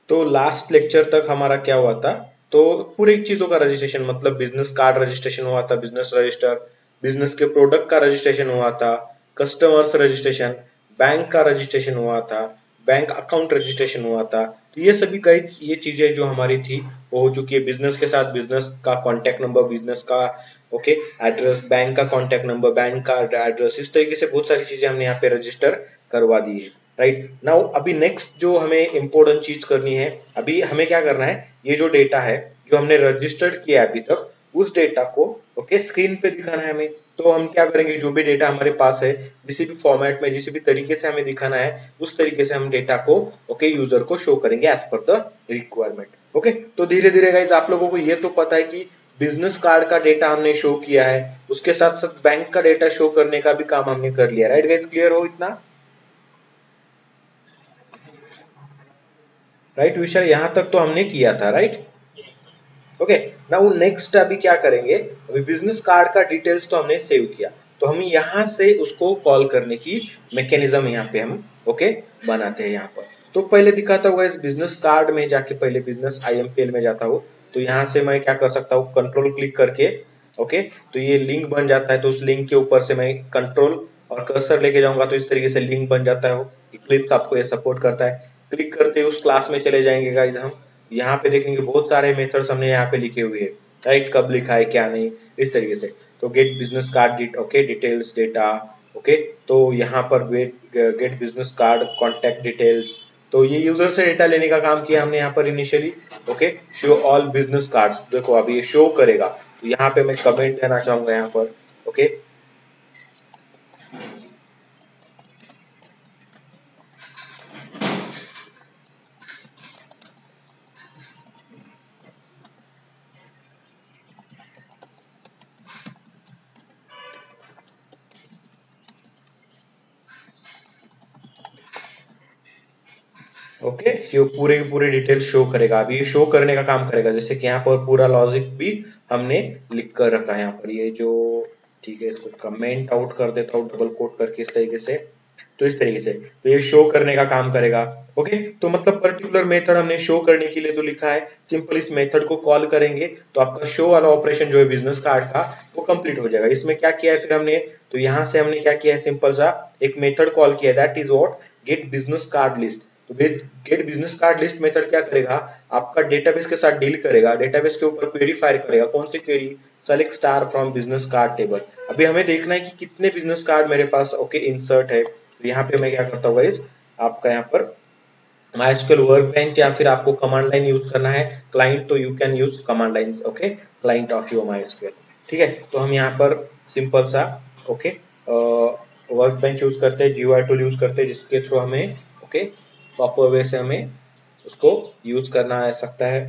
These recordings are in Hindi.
तो लास्ट लेक्चर तक हमारा क्या हुआ था, तो पूरी चीजों का रजिस्ट्रेशन, मतलब बिजनेस कार्ड रजिस्ट्रेशन हुआ था, बिजनेस रजिस्टर, बिजनेस के प्रोडक्ट का रजिस्ट्रेशन हुआ था, कस्टमर्स रजिस्ट्रेशन, बैंक का रजिस्ट्रेशन हुआ था, बैंक अकाउंट रजिस्ट्रेशन हुआ था। तो ये सभी गाइड्स, ये चीजें जो हमारी थी वो हो चुकी है। बिजनेस के साथ बिजनेस का कॉन्टेक्ट नंबर, बिजनेस का ओके एड्रेस, बैंक का कॉन्टेक्ट नंबर, बैंक का एड्रेस, इस तरीके से बहुत सारी चीजें हमने यहाँ पे रजिस्टर करवा दी है। राइट नाउ अभी नेक्स्ट जो हमें इंपॉर्टेंट चीज करनी है, अभी हमें क्या करना है, ये जो डेटा है जो हमने रजिस्टर्ड किया है अभी तक, उस डेटा को ओके स्क्रीन पे दिखाना है हमें। तो हम क्या करेंगे, जो भी डेटा हमारे पास है, किसी भी फॉर्मेट में, किसी भी तरीके से हमें दिखाना है, उस तरीके से हम डेटा को ओके यूजर को शो करेंगे as per the requirement. Okay, तो धीरे धीरे गाइज आप लोगों को ये तो पता है कि बिजनेस कार्ड का डेटा हमने शो किया है, उसके साथ साथ बैंक का डेटा शो करने का भी काम हमने कर लिया। राइट गाइज, क्लियर हो इतना? राइट विशाल, यहां तक तो हमने किया था। राइट ओके, नाउ नेक्स्ट अभी क्या करेंगे, अभी बिजनेस कार्ड का डिटेल्स तो हमने सेव किया, तो हम यहाँ से उसको कॉल करने की मैकेनिज्म यहाँ पे हम ओके बनाते हैं यहाँ पर। तो पहले दिखाता हुआ इस बिजनेस कार्ड में जाके, पहले बिजनेस आईएमपीएल में जाता हूँ, तो यहाँ से मैं क्या कर सकता हूँ, कंट्रोल क्लिक करके ओके, तो ये लिंक बन जाता है। तो उस लिंक के ऊपर से मैं कंट्रोल और कर्सर लेके जाऊंगा तो इस तरीके से लिंक बन जाता है। इक्लिप्स आपको ये सपोर्ट करता है। क्लिक करते ही उस क्लास में चले जाएंगे गाइज हम। यहाँ पे देखेंगे बहुत सारे मेथड्स हमने यहाँ पे लिखे हुए हैं। राइट, कब लिखा है क्या नहीं, इस तरीके से। तो get business card okay details data okay, तो यहाँ पर gate business card contact details, तो ये यूजर से डेटा लेने का काम किया हमने यहाँ पर initially. Okay, show all business cards, देखो अभी ये शो करेगा, तो यहाँ पे मैं कमेंट देना चाहूंगा यहाँ पर ओके। ओके, ये पूरे के पूरे डिटेल शो करेगा। अभी ये शो करने का काम करेगा, जैसे कि यहाँ पर पूरा लॉजिक भी हमने लिख कर रखा है यहाँ पर, ये जो ठीक है, इसको कमेंट आउट कर देता हूँ डबल कोट करके इस तरीके से। तो इस तरीके से तो ये शो करने का काम करेगा। ओके, तो मतलब पर्टिकुलर मेथड हमने शो करने के लिए तो लिखा है, सिंपल इस मेथड को कॉल करेंगे तो आपका शो वाला ऑपरेशन जो है बिजनेस कार्ड का, वो कंप्लीट हो जाएगा। इसमें क्या किया है फिर हमने, तो यहाँ से हमने क्या किया है, सिंपल सा एक मेथड कॉल किया, that is what, get business card list. तो get business card list method क्या करेगा, आपका डेटाबेस के साथ डील करेगा, डेटाबेस के ऊपर क्वेरी फायर करेगा। कौन सी query, select star from business card table. अभी हमें देखना है कि कितने बिजनेस कार्ड मेरे पास ओके इंसर्ट है। तो यहाँ पे मैं क्या करता हूँ गाइस, आपका यहाँ पर MySQL वर्कबेंच या फिर आपको कमांड लाइन यूज करना है क्लाइंट, तो you can use command line okay, client of your MySQL। ठीक है, तो हम यहाँ पर सिंपल सा ओके वर्कबेंच यूज करते हैं, GUI टूल यूज करते हैं, जिसके थ्रू हमें ओके प्रॉपर वे से हमें उसको यूज करना आ सकता है।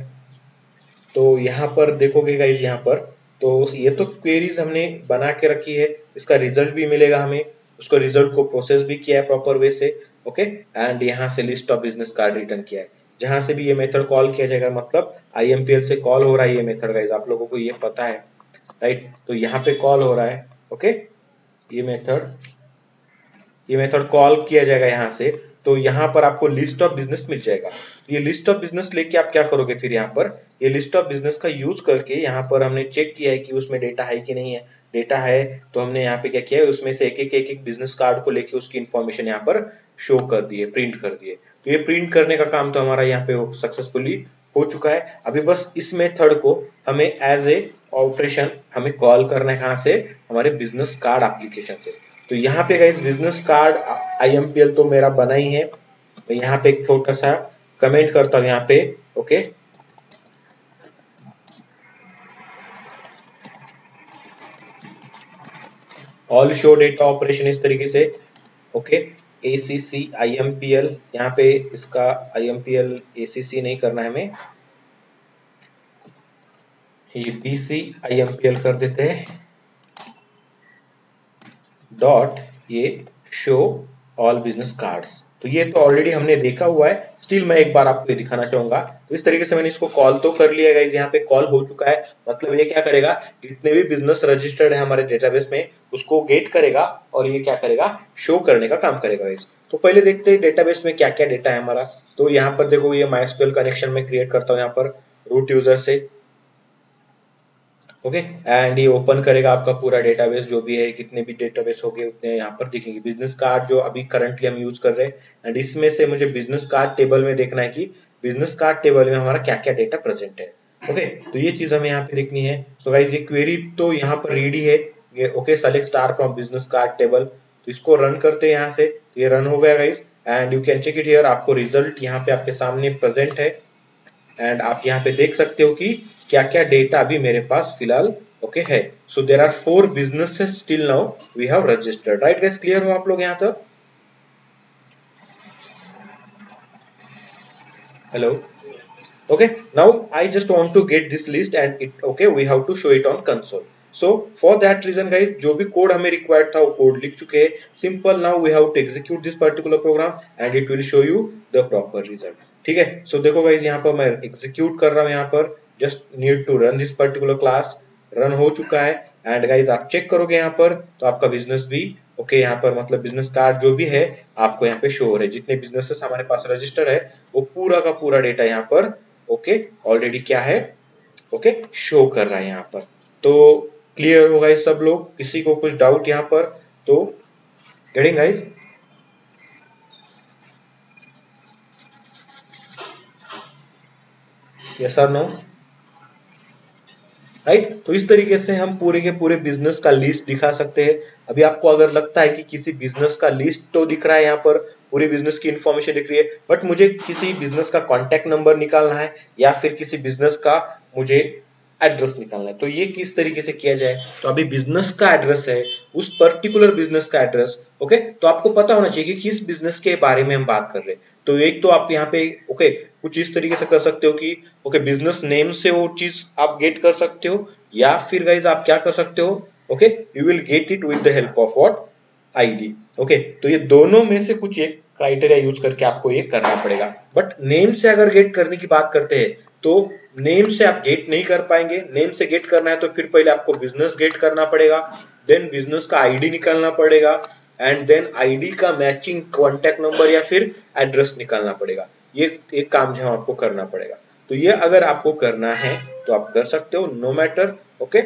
तो यहाँ पर देखोगे गाइज, यहाँ पर तो ये तो क्वेरीज हमने बना के रखी है, इसका रिजल्ट भी मिलेगा हमें, उसको रिजल्ट को प्रोसेस भी किया है प्रॉपर वे से ओके। एंड यहाँ से list of business card return किया है। जहां से भी ये मेथड कॉल किया जाएगा, मतलब IMPL से कॉल हो रहा है ये मेथड गाइज, आप लोगों को ये पता है। राइट, तो यहाँ पे कॉल हो रहा है ओके, ये मेथड, ये मेथड कॉल किया जाएगा यहाँ से। तो यहाँ पर आपको लिस्ट ऑफ बिजनेस मिल जाएगा। ये लिस्ट ऑफ बिजनेस लेके आप क्या करोगे, फिर यहाँ पर ये लिस्ट ऑफ बिजनेस का यूज करके, यहाँ पर हमने चेक किया है कि उसमें डेटा है कि नहीं है। डेटा है तो हमने यहाँ पे क्या किया है, उसमें से एक बिजनेस कार्ड को लेके उसकी इन्फॉर्मेशन यहाँ पर शो कर दिए, प्रिंट कर दिए। तो ये प्रिंट करने का काम तो हमारा यहाँ पे सक्सेसफुली हो चुका है। अभी बस इस मेथड को हमें एज ए ऑपरेशन हमें कॉल करना है, कहाँ से, हमारे बिजनेस कार्ड एप्लीकेशन से। तो यहाँ पे गाइस बिजनेस कार्ड IMPL तो मेरा बना ही है। तो यहाँ पे एक छोटा सा कमेंट करता हूँ यहाँ पे okay, all show data operation इस तरीके से ओके। ACC IMPL, यहाँ पे इसका IMPL ACC नहीं करना है हमें, ये BC IMPL कर देते हैं, डॉट ये शो ऑल बिजनेस कार्ड्स। तो ये तो ऑलरेडी हमने देखा हुआ है, स्टिल मैं एक बार आपको ये दिखाना चाहूंगा। तो इस तरीके से मैंने इसको कॉल तो कर लिया गाइस, यहाँ पे कॉल हो चुका है। मतलब ये क्या करेगा, जितने भी बिजनेस रजिस्टर्ड है हमारे डेटाबेस में, उसको गेट करेगा और ये क्या करेगा, शो करने का काम करेगा गाइस। तो पहले देखते हैं डेटाबेस में क्या क्या डेटा है हमारा। तो यहाँ पर देखो ये MySQL कनेक्शन में क्रिएट करता हूँ यहाँ पर रूट यूजर से। ओके एंड ये ओपन करेगा आपका पूरा डेटाबेस, जो भी है कितने भी डेटाबेस हो गए उतने यहाँ पर दिखेंगे। बिजनेस कार्ड जो अभी करंटली हम यूज कर रहे हैं, एंड इसमें से मुझे बिजनेस कार्ड टेबल में देखना है कि बिजनेस कार्ड टेबल में हमारा क्या क्या डेटा प्रेजेंट है। ओके तो ये चीज हमें यहाँ पे देखनी है। तो गाइस ये क्वेरी तो यहाँ पर रेडी है ये। Okay select star from business card table, तो इसको रन करते हैं यहाँ से। तो ये रन हो गया guys and you can check it here. आपको रिजल्ट यहाँ पे आपके सामने प्रेजेंट है एंड आप यहाँ पे देख सकते हो कि क्या क्या डेटा अभी मेरे पास फिलहाल ओके है। So there are 4 businesses till now we have registered, right guys? Clear हो आप लोग यहाँ तक? Hello okay now I just want to get this list and it okay we have to show it on console. So for that reason guys जो भी कोड हमें रिक्वायर्ड था वो कोड लिख चुके हैं। Simple now we have to execute this particular program and it will show you the proper result. ठीक है सो देखो गाइस यहाँ पर मैं एग्जीक्यूट कर रहा हूँ। यहाँ पर just need to run this particular class, run हो चुका है एंड गाइस आप चेक करोगे यहाँ पर तो आपका बिजनेस भी ओके यहाँ पर मतलब बिजनेस कार्ड जो भी है आपको यहाँ पे शो हो रहे हैं। जितने बिजनेसेस हमारे पास रजिस्टर है वो पूरा का पूरा डेटा यहाँ पर ओके ऑलरेडी क्या है ओके शो कर रहा है यहाँ पर। तो क्लियर होगा इस सब लोग? किसी को कुछ डाउट यहाँ पर? तो गेटिंग गाइस? यस और नो? राइट तो इस तरीके से हम पूरे के पूरे बिजनेस का लिस्ट दिखा सकते हैं। अभी आपको अगर लगता है कि किसी बिजनेस का लिस्ट तो दिख रहा है यहाँ पर, पूरे बिजनेस की इंफॉर्मेशन दिख रही है, बट मुझे किसी बिजनेस का कॉन्टैक्ट नंबर निकालना है या फिर किसी बिजनेस का मुझे एड्रेस निकालना है, तो ये किस तरीके से किया जाए? तो अभी बिजनेस का एड्रेस है, उस पर्टिकुलर बिजनेस का एड्रेस ओके तो आपको पता होना चाहिए कि किस बिजनेस के बारे में हम बात कर रहे हैं। तो एक तो आप यहाँ पे ओके कुछ इस तरीके से कर सकते हो कि ओके बिजनेस नेम से वो चीज आप गेट कर सकते हो, या फिर गाइज आप क्या कर सकते हो okay you will get it with the help of what ID. Okay तो ये दोनों में से कुछ एक क्राइटेरिया यूज करके आपको ये करना पड़ेगा। बट नेम से अगर गेट करने की बात करते हैं तो नेम से आप गेट नहीं कर पाएंगे। नेम से गेट करना है तो फिर पहले आपको बिजनेस गेट करना पड़ेगा, देन बिजनेस का आईडी निकालना पड़ेगा एंड देन आईडी का मैचिंग कॉन्टैक्ट नंबर या फिर एड्रेस निकालना पड़ेगा। ये एक काम जो आपको करना पड़ेगा। तो ये अगर आपको करना है तो आप कर सकते हो नो मैटर। ओके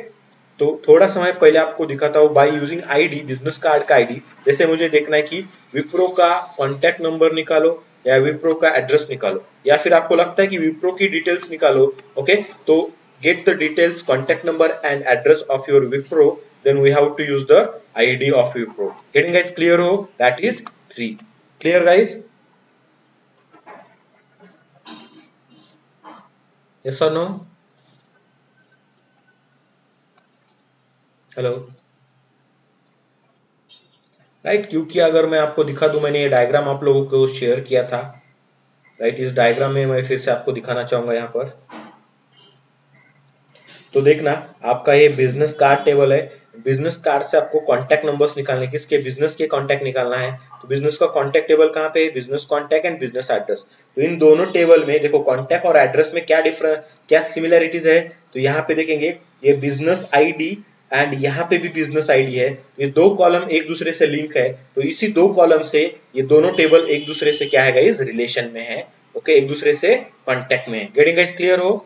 तो थोड़ा समय पहले आपको दिखाता हूँ by using ID, business card का आईडी। जैसे मुझे देखना है कि विप्रो का कॉन्टैक्ट नंबर निकालो या विप्रो का एड्रेस निकालो, या फिर आपको लगता है कि विप्रो की डिटेल्स निकालो ओके तो get the details contact number and address of your Wipro, then we have to use the ID of Wipro. Getting guys clear ho? That is 3. Clear guys? Yes or no? Hello right क्योंकि अगर मैं आपको दिखा दूं, मैंने ये डायग्राम आप लोगों को शेयर किया था राइट। इस डायग्राम में मैं फिर से आपको दिखाना चाहूंगा यहाँ पर। तो देखना आपका ये बिजनेस कार्ड टेबल है। बिजनेस कार्ड से आपको कॉन्टैक्ट नंबर्स निकालने, किसके बिजनेस के कॉन्टैक्ट निकालना है। तो बिजनेस का कॉन्टैक्ट टेबल कहाँ पे है? Business contact and business address. तो इन दोनों टेबल में देखो कॉन्टैक्ट और एड्रेस में क्या डिफरेंस, क्या सिमिलरिटीज है। तो यहाँ पे देखेंगे ये बिजनेस आईडी एंड यहाँ पे भी बिजनेस आईडी है। ये दो कॉलम एक दूसरे से लिंक है, तो इसी दो कॉलम से ये दोनों टेबल एक दूसरे से क्या है गाइस रिलेशन में है ओके एक दूसरे से कॉन्टैक्ट में है। गेटिंग गाइस क्लियर हो?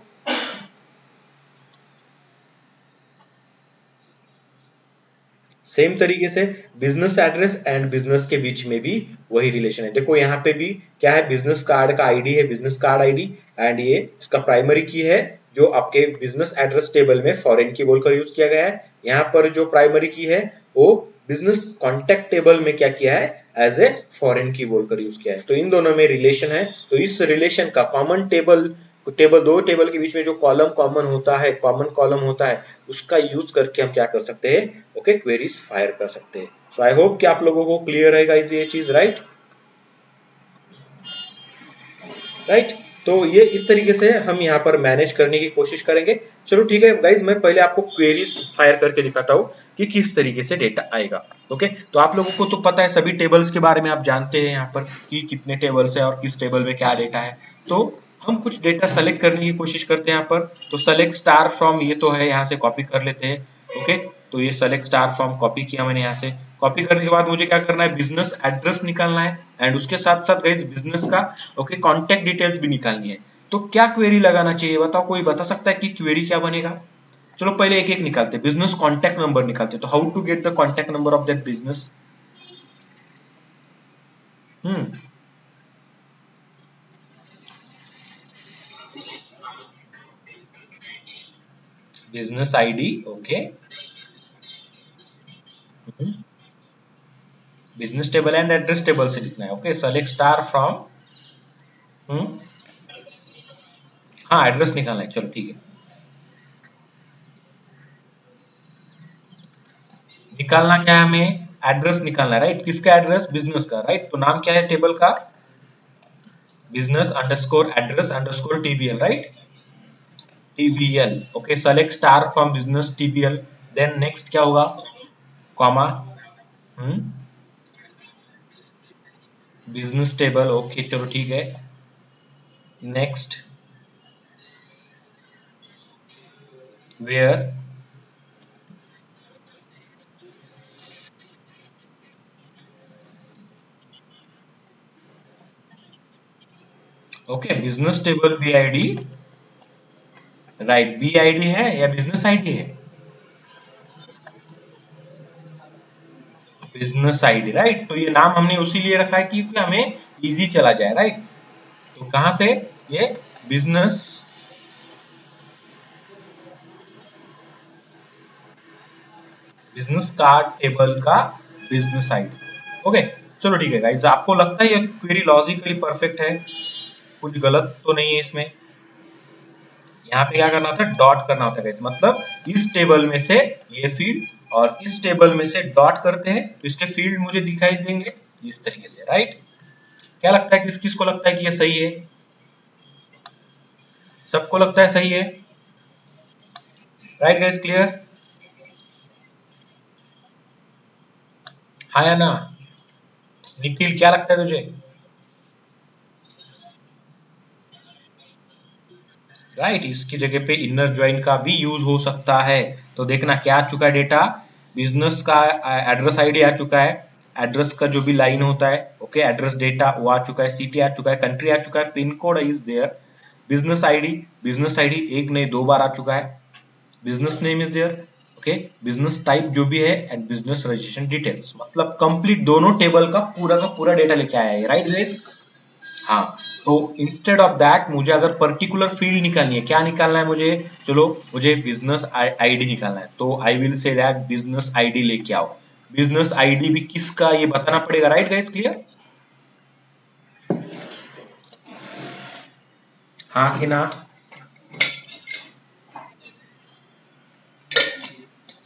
सेम तरीके से बिजनेस एड्रेस एंड बिजनेस के बीच में भी वही रिलेशन है। देखो यहाँ पे भी क्या है, बिजनेस कार्ड का आईडी है बिजनेस कार्ड आईडी एंड ये इसका प्राइमरी की है जो आपके बिजनेस एड्रेस टेबल में फॉरेन की बोलकर यूज किया गया है। यहाँ पर जो प्राइमरी की है वो बिजनेस कॉन्टैक्ट टेबल में क्या किया है एज ए फॉरेन की बोलकर यूज किया है। तो इन दोनों में रिलेशन है। तो इस रिलेशन का कॉमन दो टेबल के बीच में जो कॉलम कॉमन होता है, कॉमन कॉलम होता है, उसका यूज करके हम क्या कर सकते हैं ओके क्वेरीज फायर कर सकते हैं। सो आई होप कि आप लोगों को क्लियर रहेगा ये चीज राइट। तो ये इस तरीके से हम यहाँ पर मैनेज करने की कोशिश करेंगे। चलो ठीक है गाइज, मैं पहले आपको क्वेरीज फायर करके दिखाता हूँ कि किस तरीके से डेटा आएगा। ओके तो आप लोगों को तो पता है सभी टेबल्स के बारे में, आप जानते हैं यहाँ पर कि कितने टेबल्स है और किस टेबल में क्या डेटा है। तो हम कुछ डेटा सेलेक्ट करने की कोशिश करते हैं यहाँ पर। तो सेलेक्ट स्टार फ्रॉम ये तो है, यहाँ से कॉपी कर लेते हैं ओके तो ये सेलेक्ट स्टार फ्रॉम कॉपी किया मैंने यहाँ से। कॉपी करने के बाद मुझे क्या करना है, बिजनेस एड्रेस निकालना है एंड उसके साथ साथ गाइस बिजनेस का ओके कॉन्टेक्ट डिटेल्स भी निकालनी है। तो क्या क्वेरी लगाना चाहिए बताओ, कोई बता सकता है कि क्वेरी क्या बनेगा? चलो पहले एक एक निकालते हैं। बिजनेस कॉन्टेक्ट नंबर निकालते हैं। तो how to get the contact number of that business? Business ID okay, business table and address table से लिखना है। ओके सेलेक्ट स्टार फ्रॉम हाँ एड्रेस निकालना है, चलो ठीक है। निकालना क्या है हमें, एड्रेस निकालना है राइट। किसका एड्रेस? बिजनेस का राइट। तो नाम क्या है टेबल का? Business underscore address underscore TBL right, TBL okay. Select star from business TBL, then next क्या होगा, कॉमा बिजनेस टेबल ओके चलो ठीक है। Next where okay business table BID right. BID है या बिजनेस आईडी है? Business ID right. तो ये नाम हमने उसी लिए रखा है कि हमें इजी चला जाए राइट। तो कहां से ये बिजनेस बिजनेस कार्ड टेबल का बिजनेस आईडी ओके। चलो ठीक है गाइस, आपको लगता है ये क्वेरी लॉजिकली परफेक्ट है, कुछ गलत तो नहीं है इसमें? यहाँ पे क्या करना होता है, डॉट करना होता है। मतलब इस टेबल में से ये फील्ड और इस टेबल में से डॉट करते हैं तो इसके फील्ड मुझे दिखाई देंगे इस तरीके से राइट। क्या लगता है, किस किस को लगता है कि ये सही है? सबको लगता है सही है राइट गाइस, क्लियर? हाँ या ना? निखिल क्या लगता है तुझे? राइट इसकी जगह पे इनर ज्वाइन का भी यूज हो सकता है। तो देखना क्या आ चुका है डेटा, बिजनेस का एड्रेस आईडी आ चुका है, एड्रेस का जो भी लाइन होता है ओके एड्रेस डेटा वो आ चुका है, सिटी आ चुका है, कंट्री आ चुका है, pin code is there, business ID एक नहीं दो बार आ चुका है, business name is there okay, business type जो भी है एंड बिजनेस रजिस्ट्रेशन डिटेल्स। मतलब कंप्लीट दोनों टेबल का पूरा डेटा लेके आया है राइट गाइस। हाँ तो इंस्टेड ऑफ दैट मुझे अगर पर्टिकुलर फील्ड निकालनी है, क्या निकालना है मुझे, चलो मुझे बिजनेस आईडी निकालना है। तो I will say that business ID लेके आओ। बिजनेस आईडी भी किसका ये बताना पड़ेगा राइट गाइस, क्लियर? हाँ कि ना?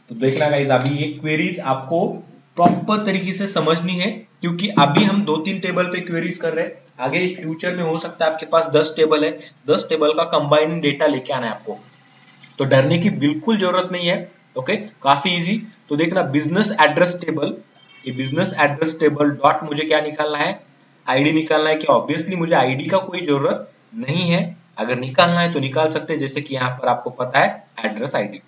तो देखना गाइस अभी ये क्वेरीज आपको प्रॉपर तरीके से समझनी है, क्योंकि अभी हम दो तीन टेबल पे क्वेरीज कर रहे हैं। आगे फ्यूचर में हो सकता है आपके पास 10 टेबल है, 10 टेबल का कंबाइंड डेटा लेके आना है आपको। तो डरने की बिल्कुल जरूरत नहीं है ओके, काफी इजी। तो देखना बिजनेस एड्रेस टेबल, ये बिजनेस एड्रेस टेबल डॉट मुझे क्या निकालना है, आईडी निकालना है। क्या ऑब्वियसली मुझे आईडी का कोई जरूरत नहीं है, अगर निकालना है तो निकाल सकते हैं, जैसे कि यहाँ पर आपको पता है एड्रेस आईडी।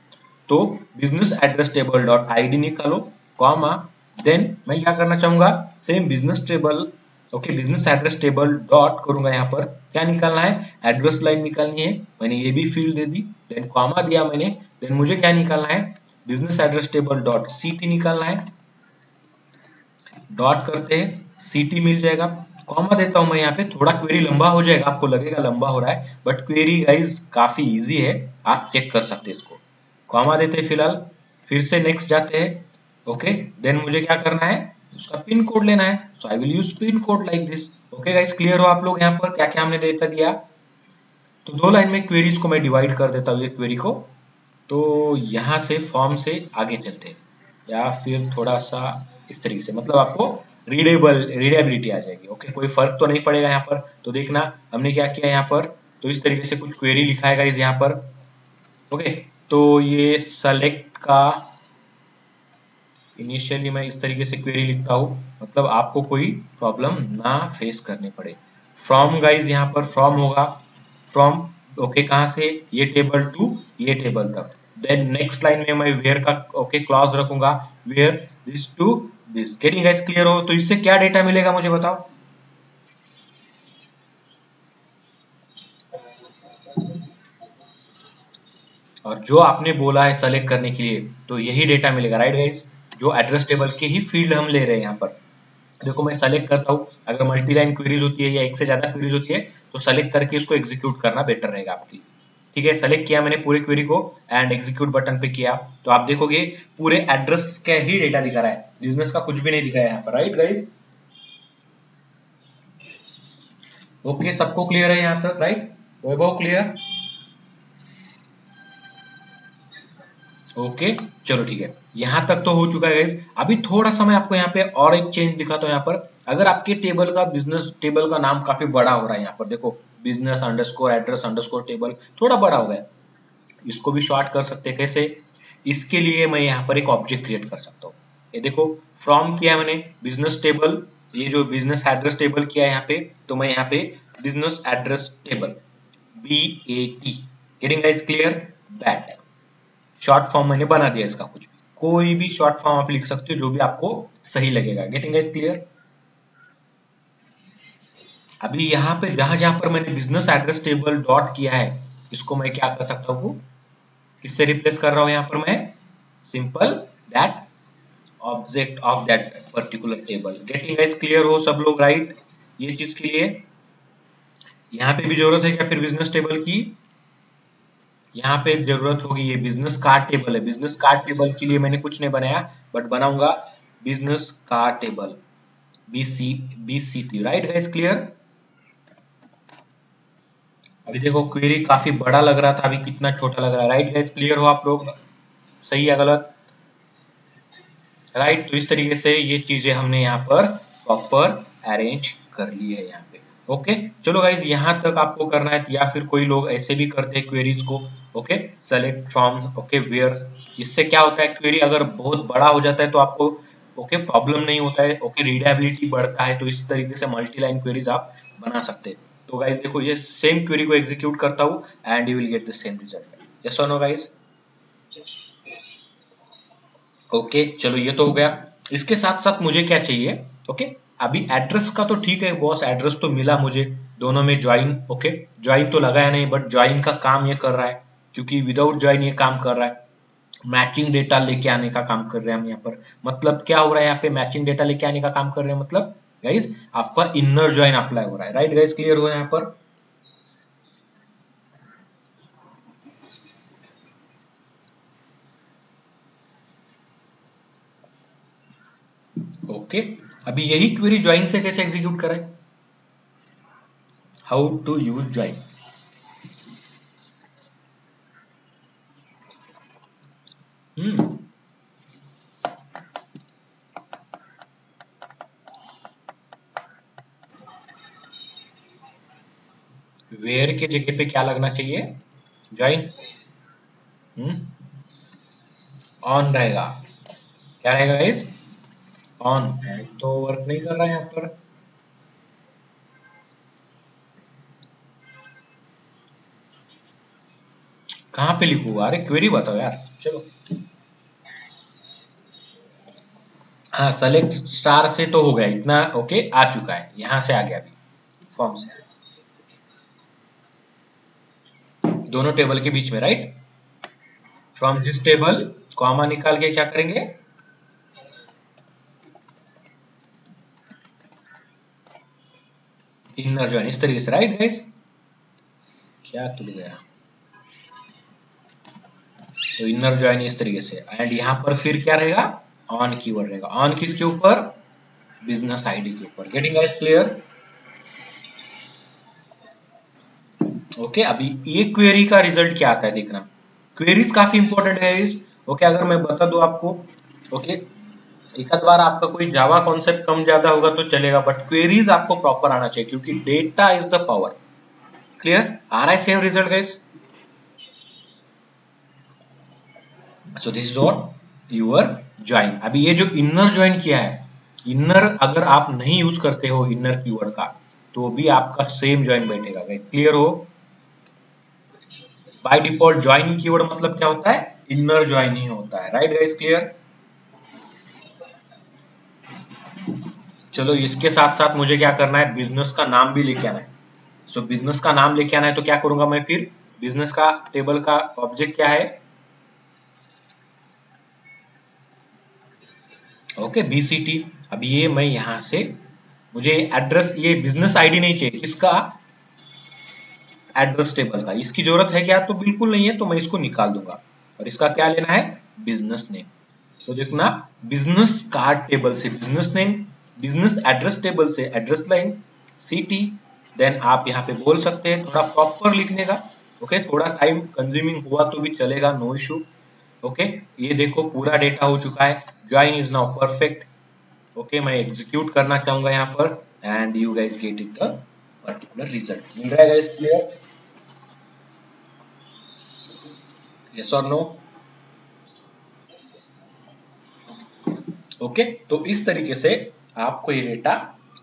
तो business address table dot ID निकालो कॉमा, देन मैं क्या करना चाहूंगा, same business table okay business address table dot करूंगा, यहाँ पर क्या निकालना है, एड्रेस लाइन निकालनी है, मैंने ये भी फील्ड दे दी, देन कॉमा दिया मैंने, देन मुझे क्या निकालना है, बिजनेस एड्रेस टेबल डॉट सीटी निकालना है। डॉट करते हैं सीटी मिल जाएगा, कॉमा देता हूं मैं यहाँ पे, थोड़ा क्वेरी लंबा हो जाएगा, आपको लगेगा लंबा हो रहा है बट क्वेरी गाइज काफी इजी है, आप चेक कर सकते हैं इसको। कॉमा देते हैं फिलहाल, फिर से नेक्स्ट जाते हैं ओके, देन मुझे क्या करना है, उसका पिन कोड लेना है, so I will use pin code like this okay guys, clear हो आप लोग यहाँ पर क्या क्या हमने डेटा दिया? तो दो लाइन में क्वेरीज को मैं डिवाइड कर देता हूँ ये क्वेरी को। तो यहाँ से फॉर्म से आगे चलते हैं या फिर थोड़ा सा इस तरीके से, मतलब आपको रीडेबिलिटी आ जाएगी ओके, कोई फर्क तो नहीं पड़ेगा यहाँ पर। तो देखना हमने क्या किया यहाँ पर, तो इस तरीके से कुछ क्वेरी लिखा है गाइस यहाँ पर ओके। तो ये सेलेक्ट का इनिशियली मैं इस तरीके से क्वेरी लिखता हूँ, मतलब आपको कोई प्रॉब्लम ना फेस करनी पड़े। फ्रॉम गाइज यहाँ पर फ्रॉम होगा, फ्रॉम ओके कहाँ से, ये टेबल टू ये टेबल तक, देन नेक्स्ट लाइन में मैं वेयर का ओके क्लॉज रखूंगा, where this to this. Getting guys clear हो? तो इससे क्या डेटा मिलेगा मुझे बताओ। और जो आपने बोला है सेलेक्ट करने के लिए, तो यही डेटा मिलेगा, राइट गाइस? जो एड्रेस टेबल के ही फील्ड हम ले रहे हैं यहाँ पर। देखो मैं सेलेक्ट करता हूँ, अगर मल्टी लाइन क्वेरीज होती है या एक से ज्यादा क्वेरीज होती है तो सेलेक्ट करके उसको एग्जीक्यूट करना बेटर रहेगा आपके लिए। ठीक है, सेलेक्ट किया मैंने पूरे क्वेरी को एंड एग्जीक्यूट बटन पे किया, तो आप देखोगे पूरे एड्रेस का ही डेटा दिखा रहा है, बिजनेस का कुछ भी नहीं दिखा है यहाँ पर, राइट गाइस? ओके, सबको क्लियर है यहाँ तक, राइट? वैभव क्लियर? ओके, चलो ठीक है, यहाँ तक तो हो चुका है गाइस। अभी थोड़ा सा मैं आपको यहाँ पे और एक चेंज दिखाता हूँ यहाँ पर। अगर आपके टेबल का बिजनेस टेबल का नाम काफी बड़ा हो रहा है यहाँ पर, देखो business underscore address underscore table थोड़ा बड़ा हो गया, इसको भी शॉर्ट कर सकते हैं। कैसे? इसके लिए मैं यहाँ पर एक ऑब्जेक्ट क्रिएट कर सकता हूँ। ये देखो, फ्रॉम किया मैंने बिजनेस टेबल, ये जो बिजनेस एड्रेस टेबल किया है यहाँ पे, तो मैं यहाँ पे business address table BAT। Getting guys clear? Bat short form मैंने बना दिया इसका, कुछ भी कोई भी शॉर्ट फॉर्म आप लिख सकते हो जो भी आपको सही लगेगा। Getting guys clear? अभी यहाँ पे जहां जहां पर मैंने बिजनेस एड्रेस टेबल डॉट किया है, इसको मैं क्या कर सकता हूँ, किससे रिप्लेस कर रहा हूँ यहाँ पर मैं? Simple that object of that particular table. Getting guys clear हो सब लोग, राइट? ये चीज के लिए यहाँ पे भी जरूरत है क्या फिर बिजनेस टेबल की? यहाँ पे जरूरत होगी, ये बिजनेस कार्ड टेबल है, बिजनेस कार्ड टेबल के लिए मैंने कुछ नहीं बनाया, बट बनाऊंगा business card table BCT, right guys clear? अभी देखो क्वेरी काफी बड़ा लग रहा था, अभी कितना छोटा लग रहा है, राइट गाइस क्लियर हो आप लोग? सही या गलत? राइट, तो इस तरीके से ये चीजें हमने यहाँ पर प्रॉपर अरेंज कर ली है यहाँ पे। ओके, चलो गाइज यहाँ तक आपको करना है, या फिर कोई लोग ऐसे भी करते हैं क्वेरीज को। Okay, select from okay where, इससे क्या होता है, क्वेरी अगर बहुत बड़ा हो जाता है तो आपको ओके प्रॉब्लम नहीं होता है, ओके रीडेबिलिटी बढ़ता है, तो इस तरीके से मल्टी लाइन क्वेरीज आप बना सकते हैं। तो गाइज देखो, ये सेम क्वेरी को एग्जीक्यूट करता हूँ and you will get the same result. Yes और नो गाइज? ओके, चलो ये तो हो गया। इसके साथ साथ मुझे क्या चाहिए? ओके, अभी एड्रेस का तो ठीक है बॉस, एड्रेस तो मिला मुझे, दोनों में ज्वाइन, ओके ज्वाइन तो लगाया नहीं, बट ज्वाइन का काम ये कर रहा है, क्योंकि विदाउट ज्वाइन ये काम कर रहा है। मैचिंग डेटा लेके आने का काम कर रहे हैं हम यहाँ पर। मतलब क्या हो रहा है यहाँ पे, मैचिंग डेटा लेके आने का काम कर रहे हैं, मतलब गाइज आपका इनर ज्वाइन अप्लाई हो रहा है, राइट गाइज क्लियर हो यहाँ पर? ओके, अभी यही क्वेरी ज्वाइन से कैसे एग्जीक्यूट करें? How to use join? Where के जगह पे क्या लगना चाहिए? ज्वाइन। ऑन रहेगा, क्या रहेगा गाइस? ऑन। तो वर्क नहीं कर रहा है यहाँ पर। कहाँ पे लिखूँ? अरे क्वेरी बताओ यार, चलो। हाँ, सेलेक्ट स्टार से तो हो गया इतना, ओके आ चुका है, यहाँ से आ गया अभी फॉर्म से, दोनों टेबल के बीच में, right? From this table comma निकाल के क्या करेंगे? इनर ज्वाइन, इस तरीके से, राइट गाइस? क्या तुल गया? तो इनर ज्वाइन इस तरीके से, एंड यहाँ पर फिर क्या रहेगा? ऑन कीवर्ड रहेगा। ऑन किसके ऊपर? बिजनेस आईडी के ऊपर। Getting guys clear? ओके, अभी ये क्वेरी का रिजल्ट क्या आता है देखना। क्वेरीज काफी इंपॉर्टेंट है इस, ओके अगर मैं बता दूं आपको, ओके एक आध बार आपका कोई जावा कॉन्सेप्ट कम ज्यादा होगा तो चलेगा, बट क्वेरीज आपको प्रॉपर आना चाहिए, क्योंकि data is the power. Clear? आ रहा है same result guys? So this is what your join. अभी ये जो इनर ज्वाइन किया है, इनर अगर आप नहीं यूज करते हो इनर कीवर्ड का, तो भी आपका सेम ज्वाइन बैठेगा गाइस। क्लियर हो? बाय डिफॉल्ट ज्वाइन कीवर्ड मतलब क्या होता है? इनर ज्वाइन ही होता है, राइट गाइस, क्लियर। चलो इसके साथ साथ मुझे क्या करना है, बिजनेस का नाम भी लेके आना है। सो बिजनेस का नाम लेके आना है तो क्या करूंगा मैं फिर, बिजनेस का टेबल का ऑब्जेक्ट क्या है, ओके बीसीटी। अब ये मैं यहां से, मुझे एड्रेस, ये बिजनेस आईडी नहीं चाहिए, इसका एड्रेस टेबल का, इसकी जरूरत है क्या, तो बिल्कुल नहीं है, तो मैं इसको निकाल दूंगा। और इसका क्या लेना है, बिजनेस नेम। तो देखना, बिजनेस कार्ड टेबल से business name, business address table से एड्रेस लाइन, सिटी, देन आप यहाँ पे बोल सकते हैं थोड़ा प्रॉपर लिखने का। ओके, थोड़ा टाइम कंज्यूमिंग हुआ तो भी चलेगा, नो इशू। ओके, ये देखो पूरा डेटा हो चुका है, join is now perfect. Okay, मैं एग्जीक्यूट करना चाहूंगा यहाँ पर, and you guys get it the particular result. मिल रहा है गाइस, क्लियर, यस और नो। ओके, तो इस तरीके से आपको ये डेटा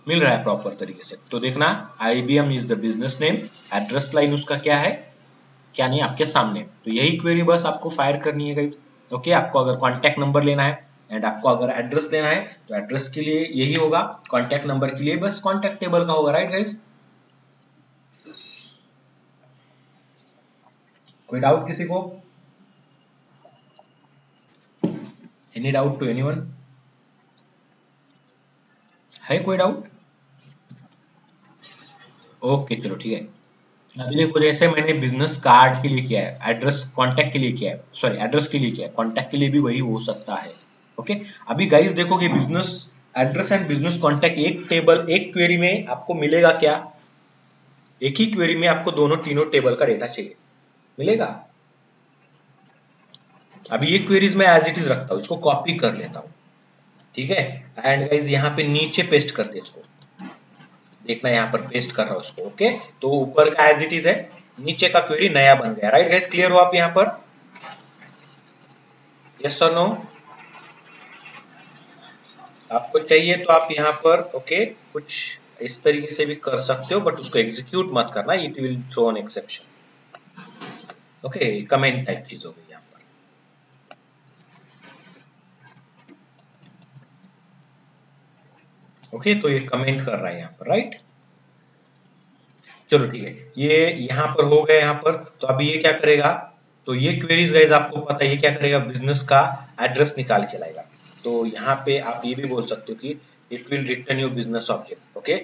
मिल रहा है प्रॉपर तरीके से। तो देखना, IBM is the business name, address line उसका क्या है, क्या नहीं आपके सामने। तो यही क्वेरी बस आपको फायर करनी है गाइस। ओके, आपको अगर कॉन्टैक्ट नंबर लेना है एंड आपको अगर एड्रेस लेना है तो एड्रेस के लिए यही होगा, कॉन्टैक्ट नंबर के लिए बस कॉन्टैक्ट टेबल का होगा, राइट गाइस। कोई डाउट किसी को, एनी डाउट टू एनीवन, है कोई डाउट? ओके चलो ठीक है। अभी देखो, जैसे मैंने बिजनेस कार्ड के लिए किया है, एड्रेस कॉन्टैक्ट के लिए किया है, सॉरी एड्रेस के लिए किया है, कॉन्टैक्ट के लिए भी वही हो सकता है। ओके, अभी गाइस देखो कि business address and business contact एक टेबल, एक क्वेरी में आपको मिलेगा क्या, एक ही क्वेरी में आपको दोनों तीनों टेबल का डेटा चाहिए, मिलेगा। अभी ये क्वेरीज मैं एज इट इज रखता हूँ, इसको कॉपी कर लेता हूँ, ठीक है। एंड गाइस यहाँ पे नीचे पेस्ट कर दे इसको, देखना यहाँ पर पेस्ट कर रहा हूँ इसको। ओके, तो ऊपर का एज इट इज है, नीचे का क्वेरी नया बन गया, राइट गाइस, क्लियर हो आप यहाँ पर, यस और नो। आपको चाहिए तो आप यहाँ पर ओके कुछ इस तरीके से भी कर सकते हो, बट उसको एग्जीक्यूट मत करना, it will throw an exception. Okay, comment type चीज हो गई यहाँ पर। ओके, तो ये कमेंट कर रहा है यहाँ पर, राइट। चलो ठीक है, ये यहाँ पर हो गया यहाँ पर। तो अभी ये क्या करेगा, तो ये क्वेरीज गाइस आपको पता है ये क्या करेगा, बिजनेस का एड्रेस निकाल के लाएगा। तो यहाँ पे आप ये भी बोल सकते हो कि it will return your business object. Okay,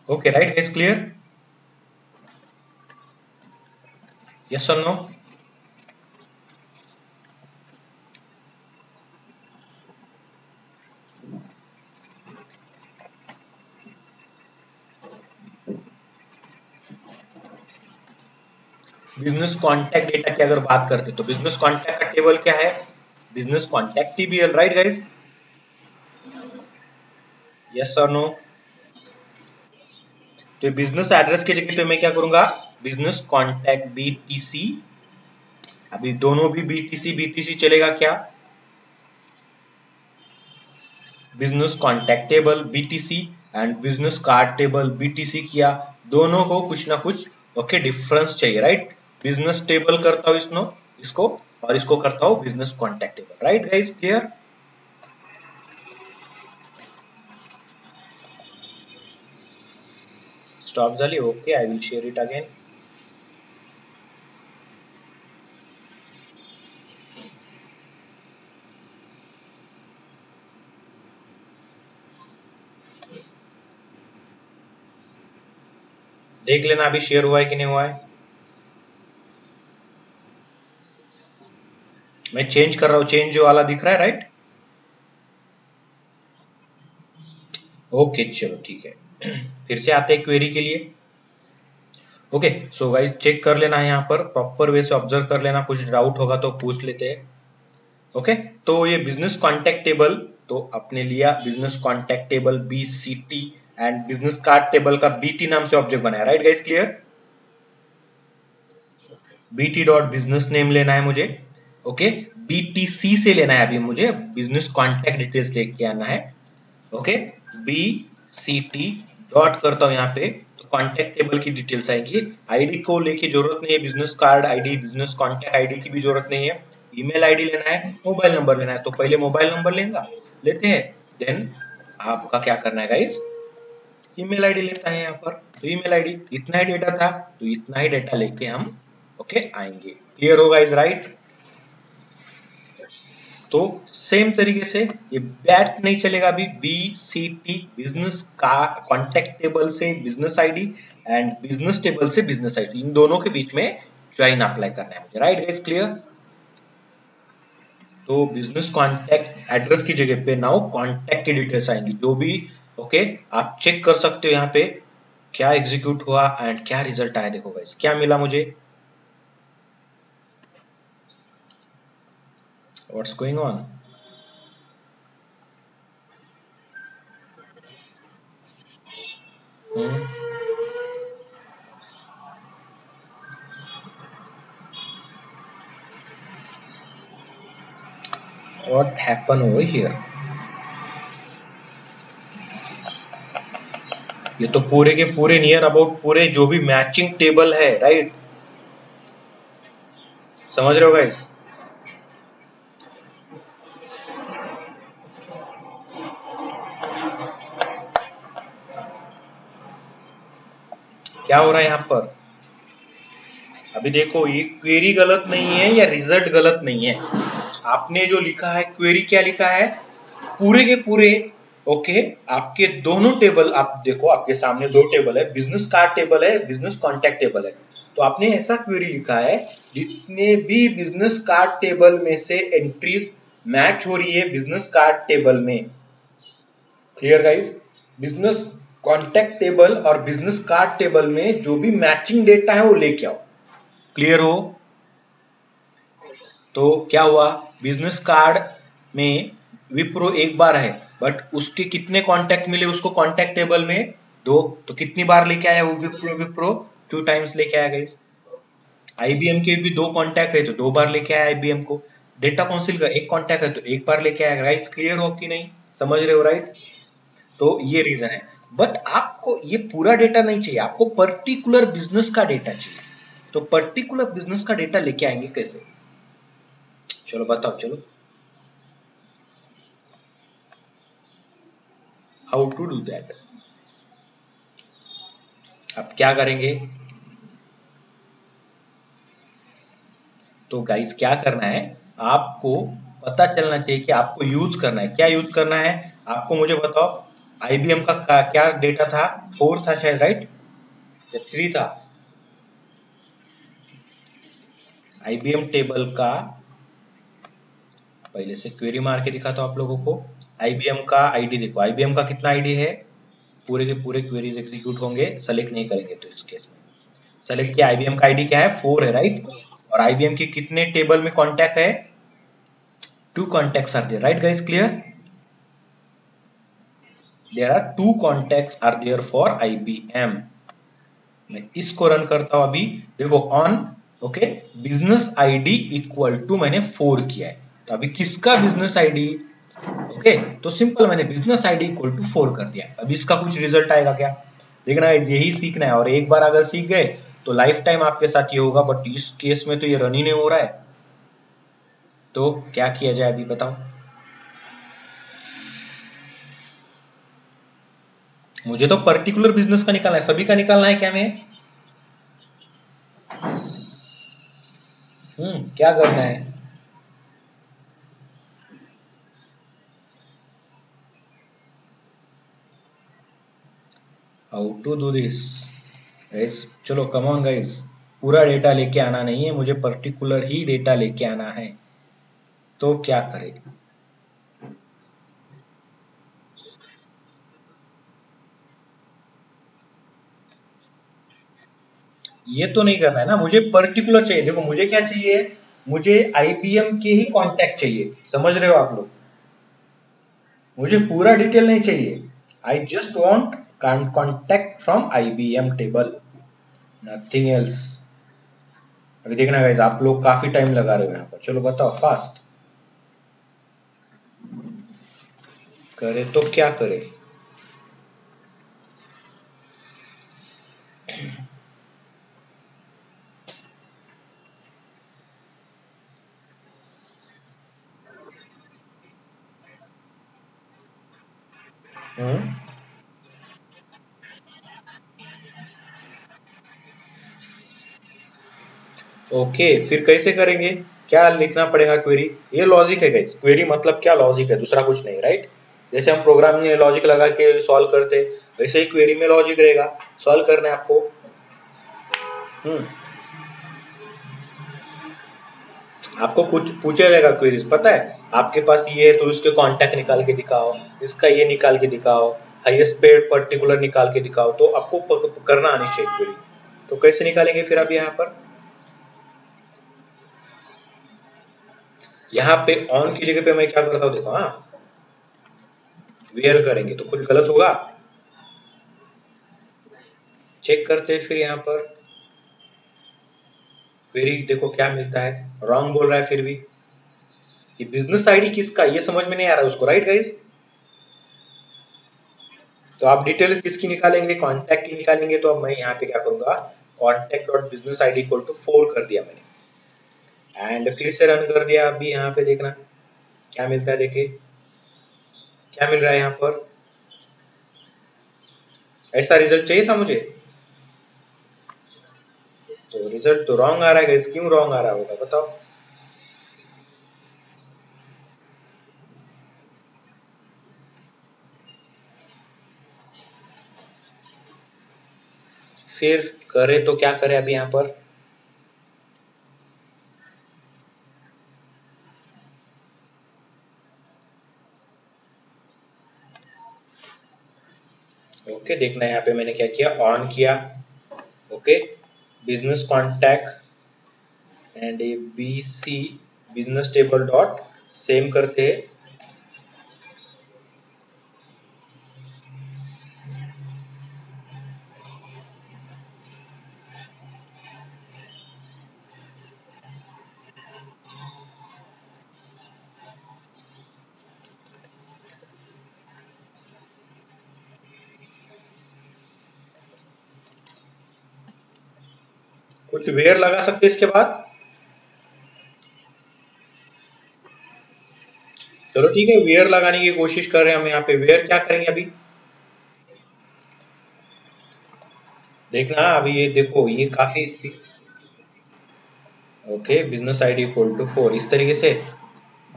okay right guys, clear, yes और नो। बिजनेस कॉन्टैक्ट डेटा की अगर बात करते तो बिजनेस कॉन्टैक्ट का टेबल क्या है, business contact TBL, right guys, yes और नो। तो बिजनेस एड्रेस की जगह पे मैं क्या करूंगा, बिजनेस कॉन्टैक्ट बीटीसी। अभी दोनों भी बीटीसी बीटीसी चलेगा क्या, business contact table BTC and business card table BTC किया, दोनों को कुछ ना कुछ ओके डिफरेंस चाहिए, राइट। बिजनेस टेबल करता हूँ इसको और इसको करता हूँ business contact table, right guys, clear. Stop झाली, okay, I will share it again. देख लेना अभी शेयर हुआ है कि नहीं हुआ है, मैं चेंज कर रहा हूँ, चेंज जो वाला दिख रहा है, राइट। ओके चलो ठीक है, फिर से आते हैं क्वेरी के लिए। ओके, सो गाइस चेक कर लेना है यहाँ पर, प्रॉपर वे से ऑब्जर्व कर लेना, कुछ डाउट होगा तो पूछ लेते हैं। ओके, तो ये बिजनेस कॉन्टैक्ट टेबल तो अपने लिया, business contact table BCT and business card table का बीटी नाम से ऑब्जेक्ट बनाया, right guys, clear. BT dot business name लेना है मुझे। ओके, BTC से लेना है, अभी मुझे बिजनेस कॉन्टैक्ट डिटेल्स लेके आना है। ओके, BCT डॉट करता हूँ यहाँ पे, तो कॉन्टैक्ट टेबल की डिटेल्स आएंगी। आईडी को लेके जरूरत नहीं है, business card ID, business contact ID की भी जरूरत नहीं है। ईमेल आईडी लेना है, मोबाइल नंबर लेना है, तो पहले मोबाइल नंबर लेते हैं, देन आपका क्या करना है गाइस, ईमेल आईडी लेता है यहाँ पर। तो ईमेल आईडी, इतना ही डेटा था, तो इतना ही डेटा लेके हम ओके आएंगे। क्लियर होगा इज राइट। तो सेम तरीके से ये बैट नहीं चलेगा, अभी BCT बिजनेस का कॉन्टैक्ट टेबल से business ID and business table से बिजनेस आईडी, इन दोनों के बीच में ज्वाइन अप्लाई करना है मुझे, राइट गाइस क्लियर। तो बिजनेस कॉन्टैक्ट एड्रेस की जगह पे नाउ कॉन्टैक्ट की डिटेल्स आएंगी, जो भी ओके आप चेक कर सकते हो यहाँ पे क्या एग्जीक्यूट हुआ एंड क्या रिजल्ट आया। देखो गाइस क्या मिला मुझे, what's going on. What happened over here? ये तो पूरे के पूरे नियर अबाउट पूरे जो भी मैचिंग टेबल है, राइट, समझ रहे हो गाइस। क्या हो रहा है यहाँ पर, अभी देखो ये क्वेरी गलत नहीं है या रिजल्ट गलत नहीं है, आपने जो लिखा है क्वेरी क्या लिखा है, पूरे के पूरे ओके आपके दोनों टेबल, आप देखो आपके सामने दो टेबल है, बिजनेस कार्ड टेबल है, बिजनेस कॉन्टैक्ट टेबल है, तो आपने ऐसा क्वेरी लिखा है जितने भी बिजनेस कार्ड टेबल में से एंट्रीज मैच हो रही है बिजनेस कार्ड टेबल में। Clear guys, business contact table और बिजनेस कार्ड टेबल में जो भी मैचिंग डेटा है वो लेके आओ। क्लियर हो। तो क्या हुआ, बिजनेस कार्ड में विप्रो एक बार है, बट उसके कितने कॉन्टैक्ट मिले उसको कॉन्टैक्ट टेबल में, दो, तो कितनी बार लेके आया वो विप्रो 2 टाइम्स लेके आया गाइस। IBM के भी 2 कॉन्टैक्ट है तो 2 बार लेके आया IBM को। डेटा काउंसिल का 1 कॉन्टैक्ट है तो 1 बार लेके आया गाइस। क्लियर हो कि नहीं, समझ रहे हो राइट। तो ये रीजन है, बट आपको ये पूरा डेटा नहीं चाहिए, आपको पर्टिकुलर बिजनेस का डेटा चाहिए। तो पर्टिकुलर बिजनेस का डेटा लेके आएंगे कैसे, चलो बताओ, चलो हाउ टू डू दैट। अब क्या करेंगे, तो गाइस क्या करना है, आपको पता चलना चाहिए कि आपको यूज करना है, क्या यूज करना है आपको मुझे बताओ। IBM का क्या डेटा था, 4 था शायद, राइट, या 3 था। IBM टेबल का पहले से क्वेरी मार के दिखा तो आप लोगों को। IBM का आईडी देखो, IBM का कितना आईडी है, पूरे के पूरे क्वेरीज एग्जीक्यूट होंगे, सेलेक्ट नहीं करेंगे तो इस केस में सेलेक्ट किया, IBM का आईडी क्या है 4 है, राइट, और IBM के कितने टेबल में कॉन्टैक्ट है, 2 contacts are there, right guys clear. There are 2 contacts are there for IBM। मैं इसको रन करता हूं अभी, देखो on okay, business ID equal to मैंने 4 किया है, तो अभी किसका बिजनेस आईडी, ओके, तो सिंपल मैंने बिजनेस आईडी इक्वल टू 4 कर दिया। अभी इसका कुछ रिजल्ट आएगा क्या, देखना है, यही सीखना है, और एक बार अगर सीख गए तो लाइफ टाइम आपके साथ ये होगा, बट इस केस में तो ये रन ही नहीं हो रहा है। तो क्या किया जाए अभी बताओ, मुझे तो पर्टिकुलर बिजनेस का निकालना है, सभी का निकालना है क्या मैं, क्या करना है, how to do this guys. चलो कम ऑन गाइस, पूरा डेटा लेके आना नहीं है मुझे, पर्टिकुलर ही डेटा लेके आना है, तो क्या करें, ये तो नहीं करना है ना, मुझे पर्टिकुलर चाहिए। देखो मुझे क्या चाहिए, मुझे IBM के ही कॉन्टैक्ट चाहिए, समझ रहे हो आप लोग, मुझे पूरा डिटेल नहीं चाहिए। I just want contact from IBM table, nothing else. अभी देखना गाइस, आप लोग काफी टाइम लगा रहे हो यहाँ पर, चलो बताओ फास्ट। करे तो क्या करे? हम्म, ओके, फिर कैसे करेंगे? क्या लिखना पड़ेगा क्वेरी? ये लॉजिक है गाइस, क्वेरी मतलब क्या, लॉजिक है, दूसरा कुछ नहीं, राइट? जैसे हम प्रोग्राम में लॉजिक लगा के सॉल्व करते, वैसे ही क्वेरी में लॉजिक रहेगा, सॉल्व करना है आपको। हम्म, आपको कुछ पूछा जाएगा क्वेरीज, पता है? आपके पास ये है तो इसके कांटेक्ट निकाल के दिखाओ, इसका ये निकाल के दिखाओ, हाईएस्ट पेड पर्टिकुलर निकाल के दिखाओ, तो आपको करना आनी चाहिए क्वेरी। तो कैसे निकालेंगे फिर आप यहाँ पर? यहाँ पे ऑन की जगह पे मैं क्या करता हूँ देखो, हाँ, वेयर करेंगे तो कुछ गलत होगा, चेक करते हैं फिर यहाँ पर क्वेरी, देखो क्या मिलता है, रॉन्ग बोल रहा है फिर भी। ये बिजनेस आईडी किसका, ये समझ में नहीं आ रहा है उसको, राइट गाइस? तो आप डिटेल किसकी निकालेंगे, कॉन्टैक्ट की निकालेंगे, तो अब मैं यहाँ पे क्या करूंगा, contact dot business ID equal to 4 कर दिया मैंने, एंड फिर से रन कर दिया। अभी यहाँ पे देखना क्या मिलता है, देखिए क्या मिल रहा है यहाँ पर। ऐसा रिजल्ट चाहिए था मुझे, तो रिजल्ट तो रॉन्ग आ रहा है गाइस, क्यों रॉन्ग आ रहा होगा बताओ? फिर करे तो क्या करे अभी यहाँ पर? ओके, देखना यहाँ पे मैंने क्या किया, ऑन किया, okay, business contact and A B C business table dot same करके, कुछ वेयर लगा सकते हैं इसके बाद। चलो ठीक है, वेयर लगाने की कोशिश कर रहे हैं हम, यहाँ पे वेयर क्या करेंगे अभी, देखना अभी, ये देखो ये काफी, okay, business ID equal to 4 इस तरीके से।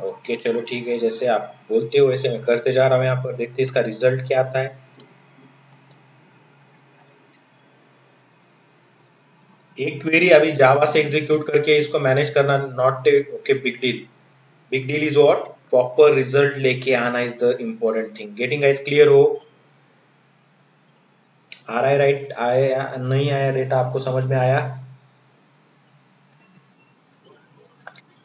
ओके चलो ठीक है, जैसे आप बोलते हो वैसे मैं करते जा रहा हूँ, यहाँ पर देखते हैं इसका रिजल्ट क्या आता है। एक क्वेरी अभी जावा से एग्जीक्यूट करके इसको मैनेज करना not okay big deal, big deal is what, proper result लेके आना is the important thing. Getting guys clear हो? आ रहा है राइट, आया नहीं आया डेटा आपको समझ में आया?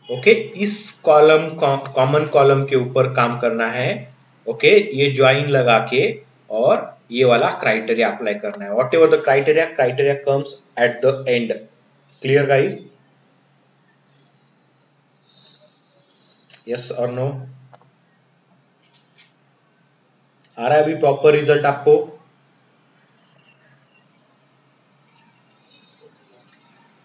ओके, इस कॉलम कॉमन कॉलम के ऊपर काम करना है, ओके, ये ज्वाइन लगा के, और ये वाला क्राइटेरिया अप्लाई करना है, what ever the criteria, criteria comes at the end. Clear guys? Yes और नो? आ रहा है अभी प्रॉपर रिजल्ट आपको?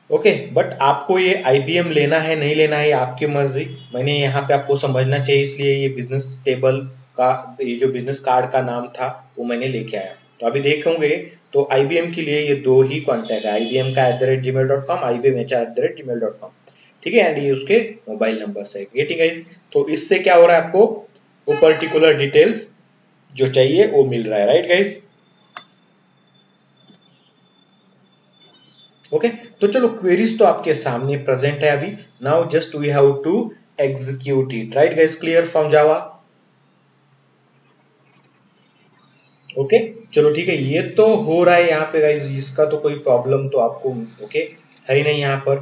ओके, बट आपको ये आईबीएम लेना है नहीं लेना है, ये आपकी मर्जी। मैंने यहाँ पे आपको समझना चाहिए, इसलिए ये बिजनेस टेबल का, ये जो बिजनेस कार्ड का नाम था वो मैंने लेके आया। तो अभी देखोगे तो आईबीएम के लिए ये दो ही कॉन्टैक्ट है, आईबीएम का @gmail.com, ibmhr@gmail.com, ठीक है, एंड ये उसके मोबाइल नंबर है, गेटिंग गाइस? तो इससे क्या हो रहा है, आपको वो पर्टिकुलर डिटेल्स जो चाहिए वो मिल रहा है, राइट गाइस? ओके, तो चलो क्वेरीज तो आपके सामने प्रेजेंट है अभी, now just we have to execute it, right guys? Clear from Java? Okay, चलो ठीक है, ये तो हो रहा है यहाँ पे गाइस, इसका तो कोई प्रॉब्लम तो आपको, ओके, है ही नहीं यहाँ पर।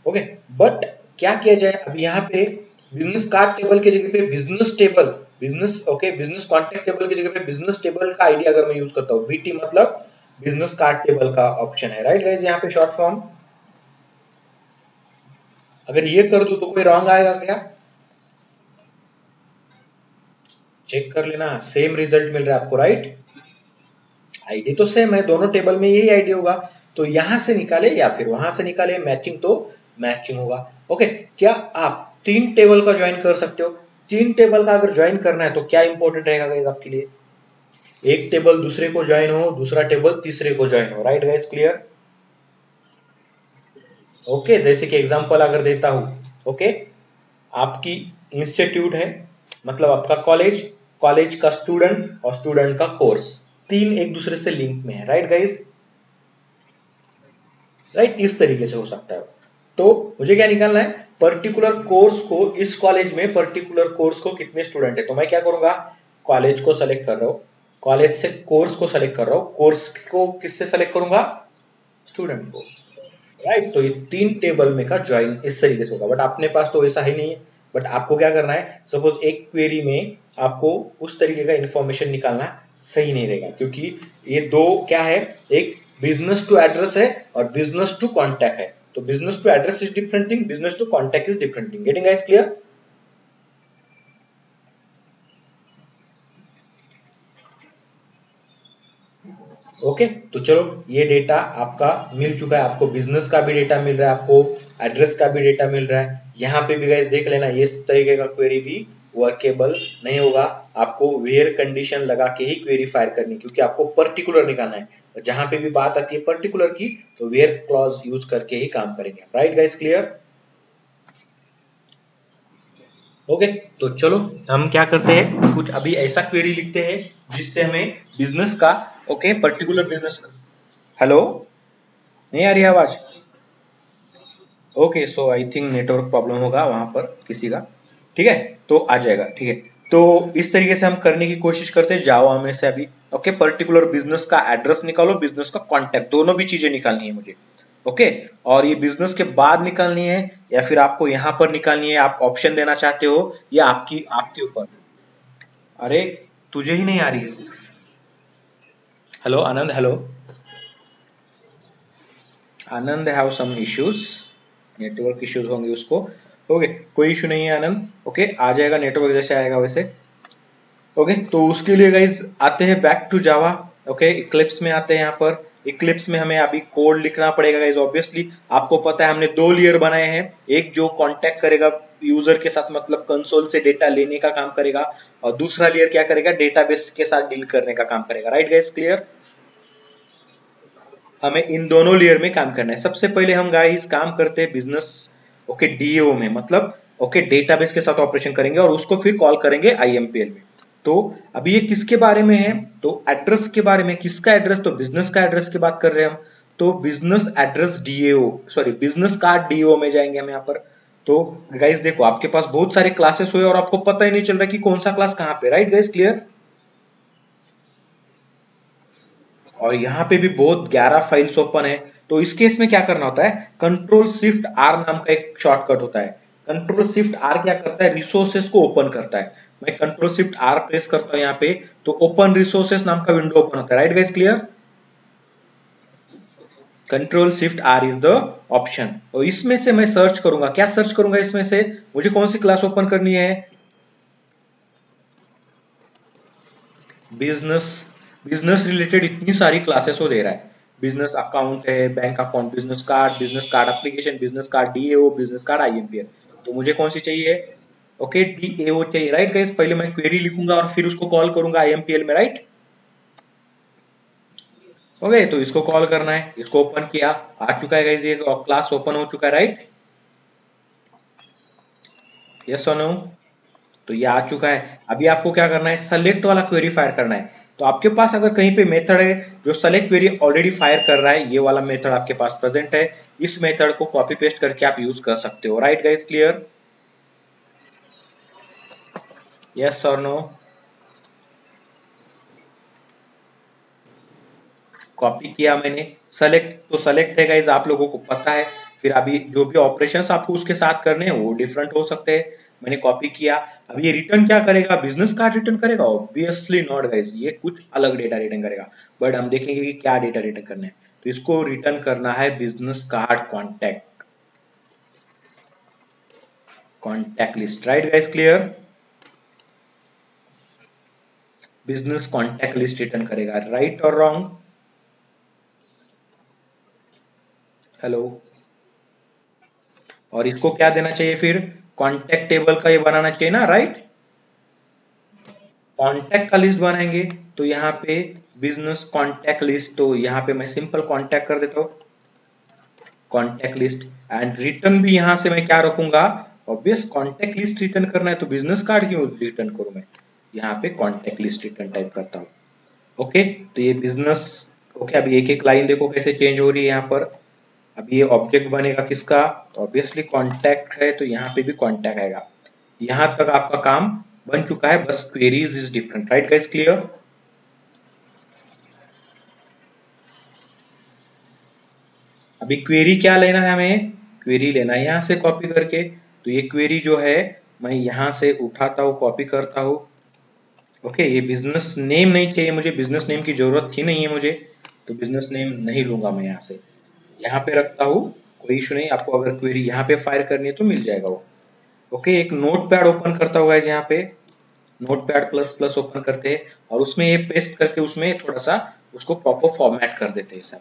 ओके, बट क्या किया जाए अब यहाँ पे, बिजनेस कार्ड टेबल की जगह पे business table, business, okay, business contact table की जगह पे बिजनेस टेबल का आईडी अगर मैं यूज करता हूँ, बीटी मतलब बिजनेस कार्ड टेबल का ऑप्शन है, राइट गाइस? यहाँ पे शॉर्ट फॉर्म अगर ये कर दूं तो कोई रॉन्ग आएगा क्या? चेक कर लेना, सेम रिजल्ट मिल रहा है आपको, राइट? आईडी तो सेम है, दोनों टेबल में यही आईडी होगा, तो यहां से निकाले या फिर वहां से निकाले, मैचिंग तो मैचिंग होगा। ओके, क्या आप तीन टेबल का ज्वाइन कर सकते हो? तीन टेबल का अगर ज्वाइन करना है तो क्या इंपॉर्टेंट रहेगा गाइस आपके लिए? एक टेबल दूसरे को ज्वाइन हो, दूसरा टेबल तीसरे को ज्वाइन हो, राइट गाइस, क्लियर? ओके, जैसे कि एग्जांपल अगर देता हूं, ओके, आपकी इंस्टीट्यूट है, मतलब आपका कॉलेज, कॉलेज का स्टूडेंट और स्टूडेंट का कोर्स, तीन एक दूसरे से लिंक में है, राइट गाइस? राइट, इस तरीके से हो सकता है। तो मुझे क्या निकालना है? पर्टिकुलर कोर्स को, इस कॉलेज में पर्टिकुलर कोर्स को कितने स्टूडेंट है, तो मैं क्या करूंगा, कॉलेज को सेलेक्ट कर रहा हूं, कॉलेज से कोर्स को सेलेक्ट कर रहा हूं, कोर्स को किससे सेलेक्ट करूंगा? स्टूडेंट को, राइट? तो ये तीन टेबल में का ज्वाइन इस तरीके से होगा, बट अपने पास तो ऐसा ही नहीं है। बट आपको क्या करना है, सपोज एक क्वेरी में आपको उस तरीके का इंफॉर्मेशन निकालना सही नहीं रहेगा, क्योंकि ये दो क्या है, एक बिजनेस टू एड्रेस है और बिजनेस टू कॉन्टैक्ट है। तो business to address is different thing, business to contact is different thing. Getting guys clear? Okay, तो चलो, ये डेटा आपका मिल चुका है, आपको बिजनेस का भी डेटा मिल रहा है, आपको एड्रेस का भी डेटा मिल रहा है। यहाँ पे भी गाइस देख लेना, ये इस तरीके का क्वेरी भी वर्केबल नहीं होगा, आपको वेयर कंडीशन लगा के ही क्वेरी फायर करनी, क्योंकि आपको पर्टिकुलर निकालना है। और जहां पे भी बात आती है पर्टिकुलर की, तो वेयर क्लॉज यूज करके ही काम करेंगे, राइट गाइस, क्लियर? ओके, तो चलो हम क्या करते हैं, कुछ अभी ऐसा क्वेरी लिखते हैं जिससे हमें बिजनेस का, ओके, पर्टिकुलर बिजनेस का, हेलो, नहीं आ रही आवाज? Okay, so I think network problem होगा वहां पर किसी का। ठीक है, तो आ जाएगा, ठीक है। तो इस तरीके से हम करने की कोशिश करते हैं जावा में से अभी। ओके, पर्टिकुलर बिजनेस का एड्रेस निकालो, बिजनेस का कॉन्टैक्ट, दोनों भी चीजें निकालनी है मुझे। ओके, और ये बिजनेस के बाद निकालनी है या फिर आपको यहाँ पर निकालनी है, आप ऑप्शन देना चाहते हो, या आपकी आपके ऊपर। अरे, तुझे ही नहीं आ रही है? Hello Anand, hello Anand, have some issues, network issues होंगे उसको। ओके, कोई इशू नहीं है आनंद, ओके, आ जाएगा, नेटवर्क जैसे आएगा वैसे। ओके, तो उसके लिए गाइज आते हैं back to Java. Okay, Eclipse में आते हैं, यहाँ पर इक्लिप्स में हमें अभी कोड लिखना पड़ेगा गाइज। ऑब्वियसली आपको पता है हमने दो लेयर बनाए हैं, एक जो कांटेक्ट करेगा यूजर के साथ, मतलब कंसोल से डेटा लेने का काम करेगा, और दूसरा लेयर क्या करेगा, डेटाबेस के साथ डील करने का काम करेगा, राइट गाइज, क्लियर? हमें इन दोनों लेयर में काम करना है। सबसे पहले हम गाइस काम करते हैं बिजनेस, ओके, डीओ में, मतलब ओके, डेटाबेस के साथ ऑपरेशन करेंगे और उसको फिर कॉल करेंगे आईएमपीएल में। तो अभी ये किसके बारे में है, तो एड्रेस के बारे में। किसका एड्रेस, तो बिजनेस का एड्रेस की बात कर रहे हैं हम। तो business address DAO, sorry, business card DO में जाएंगे हम यहाँ पर। तो गाइस देखो, आपके पास बहुत सारे क्लासेस हुए और आपको पता ही नहीं चल रहा कि कौन सा क्लास कहाँ पे, राइट गाइस, क्लियर? और यहाँ पे भी बहुत 11 फाइल्स ओपन है। तो इस केस में क्या करना होता है, कंट्रोल शिफ्ट आर नाम का एक शॉर्टकट होता है। कंट्रोल शिफ्ट आर क्या करता है, रिसोर्सेस को ओपन करता है। मैं कंट्रोल शिफ्ट आर प्रेस करता हूँ यहाँ पे, तो ओपन रिसोर्सेस नाम का विंडो ओपन होता है, right guys, clear? Control shift R is the option. और इसमें से मैं सर्च करूंगा, क्या सर्च करूंगा इसमें से, मुझे कौन सी क्लास ओपन करनी है, बिजनेस। बिजनेस रिलेटेड इतनी सारी क्लासेस वो दे रहा है, बिजनेस अकाउंट है, bank account, business card application, business card DAO, business card IMPL. तो मुझे कौन सी चाहिए, ओके, डीएओ चाहिए, राइट गाइस? पहले मैं क्वेरी लिखूंगा और फिर उसको कॉल करूंगा आईएमपीएल में, राइट? ओके, तो इसको कॉल करना है, इसको ओपन किया, आ चुका है गाइस, ये क्लास ओपन हो चुका है, राइट? यस और नो? तो ये आ चुका है। अभी आपको क्या करना है, सेलेक्ट वाला क्वेरी फायर करना है। तो आपके पास अगर कहीं पे मेथड है जो सेलेक्ट क्वेरी ऑलरेडी फायर कर रहा है, ये वाला मेथड आपके पास प्रेजेंट है, इस मेथड को कॉपी पेस्ट करके आप यूज कर सकते हो, राइट गाइस, क्लियर? यस और नो? कॉपी किया मैंने, सेलेक्ट, तो सेलेक्ट है गाइस, आप लोगों को पता है। फिर अभी जो भी ऑपरेशंस आपको उसके साथ करने हैं वो डिफरेंट हो सकते हैं। मैंने कॉपी किया, अब ये रिटर्न क्या करेगा, बिजनेस कार्ड रिटर्न करेगा? ऑब्वियसली नॉट गाइस, ये कुछ अलग डेटा रिटर्न करेगा। बट हम देखेंगे कि क्या डेटा रिटर्न करना है। तो इसको रिटर्न करना है business card contact, contact list, right guys, clear? Business contact list return करेगा, राइट और रॉन्ग? हेलो। और इसको क्या देना चाहिए फिर? कॉन्टैक्ट टेबल का ये बनाना चाहिए ना, राइट? कॉन्टैक्ट का लिस्ट बनाएंगे तो यहाँ पे बिजनेस कॉन्टैक्ट लिस्ट, तो यहाँ पे मैं सिंपल कॉन्टैक्ट कर देता हूँ, कॉन्टैक्ट लिस्ट। एंड रिटर्न भी यहाँ से मैं क्या रखूंगा? ऑब्वियस कॉन्टैक्ट लिस्ट रिटर्न करना है तो बिजनेस कार्ड क्यों रिटर्न करूं मैं? यहाँ पे कॉन्टैक्ट लिस्ट रिटर्न टाइप करता हूँ। ओके, तो ये बिजनेस। ओके, अभी एक एक लाइन देखो कैसे चेंज हो रही है यहाँ पर। अभी ये ऑब्जेक्ट बनेगा किसका? तो ऑब्वियसली कॉन्टैक्ट है तो यहाँ पे भी कॉन्टैक्ट आएगा। यहाँ तक आपका काम बन चुका है, बस queries is different, right guys? Clear? अभी क्वेरी क्या लेना है हमें? क्वेरी लेना है यहाँ से कॉपी करके। तो ये क्वेरी जो है मैं यहाँ से उठाता हूँ, कॉपी करता हूँ। ओके, ये बिजनेस नेम नहीं चाहिए मुझे, बिजनेस नेम की जरूरत ही नहीं है मुझे, तो बिजनेस नेम नहीं लूंगा मैं यहाँ से, यहाँ पे रखता हूँ। कोई इशू नहीं, आपको अगर क्वेरी यहाँ पे फायर करनी है तो मिल जाएगा वो। ओके, एक नोट पैड ओपन करता हुआ है यहाँ पे, note pad plus plus open करते हैं और उसमें ये पेस्ट करके उसमें थोड़ा सा उसको प्रॉपर फॉर्मेट कर देते हैं सब।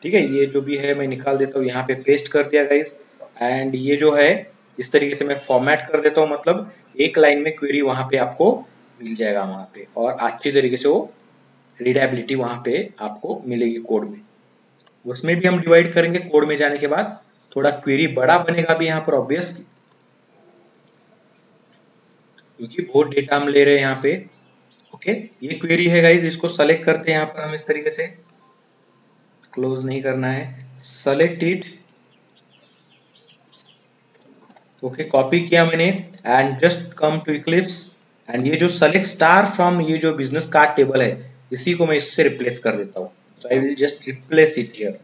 ठीक है, ये जो भी है मैं निकाल देता हूँ, यहाँ पे पेस्ट कर दिया गाइस। एंड ये जो है इस तरीके से मैं फॉर्मेट कर देता हूँ, मतलब एक लाइन में क्वेरी वहां पे आपको मिल जाएगा वहां पे, और अच्छी तरीके से वो रीडेबिलिटी वहां पे आपको मिलेगी कोड में। उसमें भी हम डिवाइड करेंगे कोड में जाने के बाद, थोड़ा क्वेरी बड़ा बनेगा भी यहाँ पर ऑब्वियस, क्योंकि बहुत डेटा हम ले रहे हैं यहाँ पे। ओके, ये क्वेरी है गाइस, इसको सेलेक्ट करते हैं यहाँ पर हम इस तरीके से, क्लोज नहीं करना है, सेलेक्ट इट। ओके, कॉपी किया मैंने and just come to Eclipse. And ये जो सेलेक्ट स्टार फ्रॉम ये जो बिजनेस कार्ड टेबल है, इसी को मैं इससे रिप्लेस कर देता हूँ। So I will just replace it here,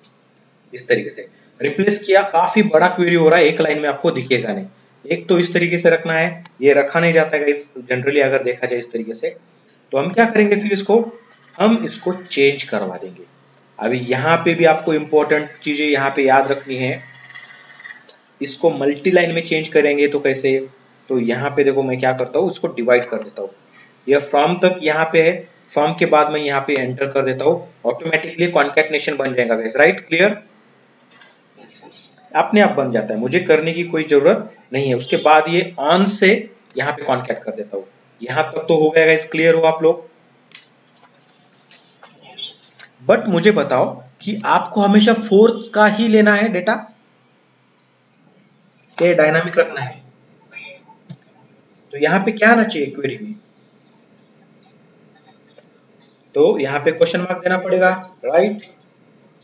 इस तरीके से रिप्लेस किया। काफी बड़ा क्वेरी हो रहा है, एक लाइन में आपको दिखेगा नहीं। एक तो इस तरीके से रखना है, ये रखा नहीं जाता है इस जनरली अगर देखा जाए इस तरीके से। तो हम क्या करेंगे फिर इसको, हम इसको चेंज करवा देंगे। अभी यहाँ पे भी आपको इंपॉर्टेंट चीजें यहाँ पे याद रखनी है। इसको मल्टी लाइन में चेंज करेंगे तो कैसे? तो यहाँ पे देखो मैं क्या करता हूँ, इसको डिवाइड कर देता हूँ। यह फ्रॉम तक यहाँ पे है, फ्रॉम के बाद मैं यहाँ पे एंटर कर देता हूँ, ऑटोमेटिकली कॉन्कैटनेशन बन जाएगा गाइस, राइट? क्लियर? अपने आप बन जाता है, मुझे करने की कोई जरूरत नहीं है। उसके बाद ये ऑन से यहाँ पे कॉन्कैट कर देता हूँ। यहाँ तक तो हो गया गाइस, क्लियर हो आप लोग? बट मुझे बताओ कि आपको हमेशा फोर्थ का ही लेना है डेटा, ये डायनामिक रखना है? तो यहाँ पे क्या आना चाहिए क्वेरी में? तो यहाँ पे क्वेश्चन मार्क देना पड़ेगा, राइट?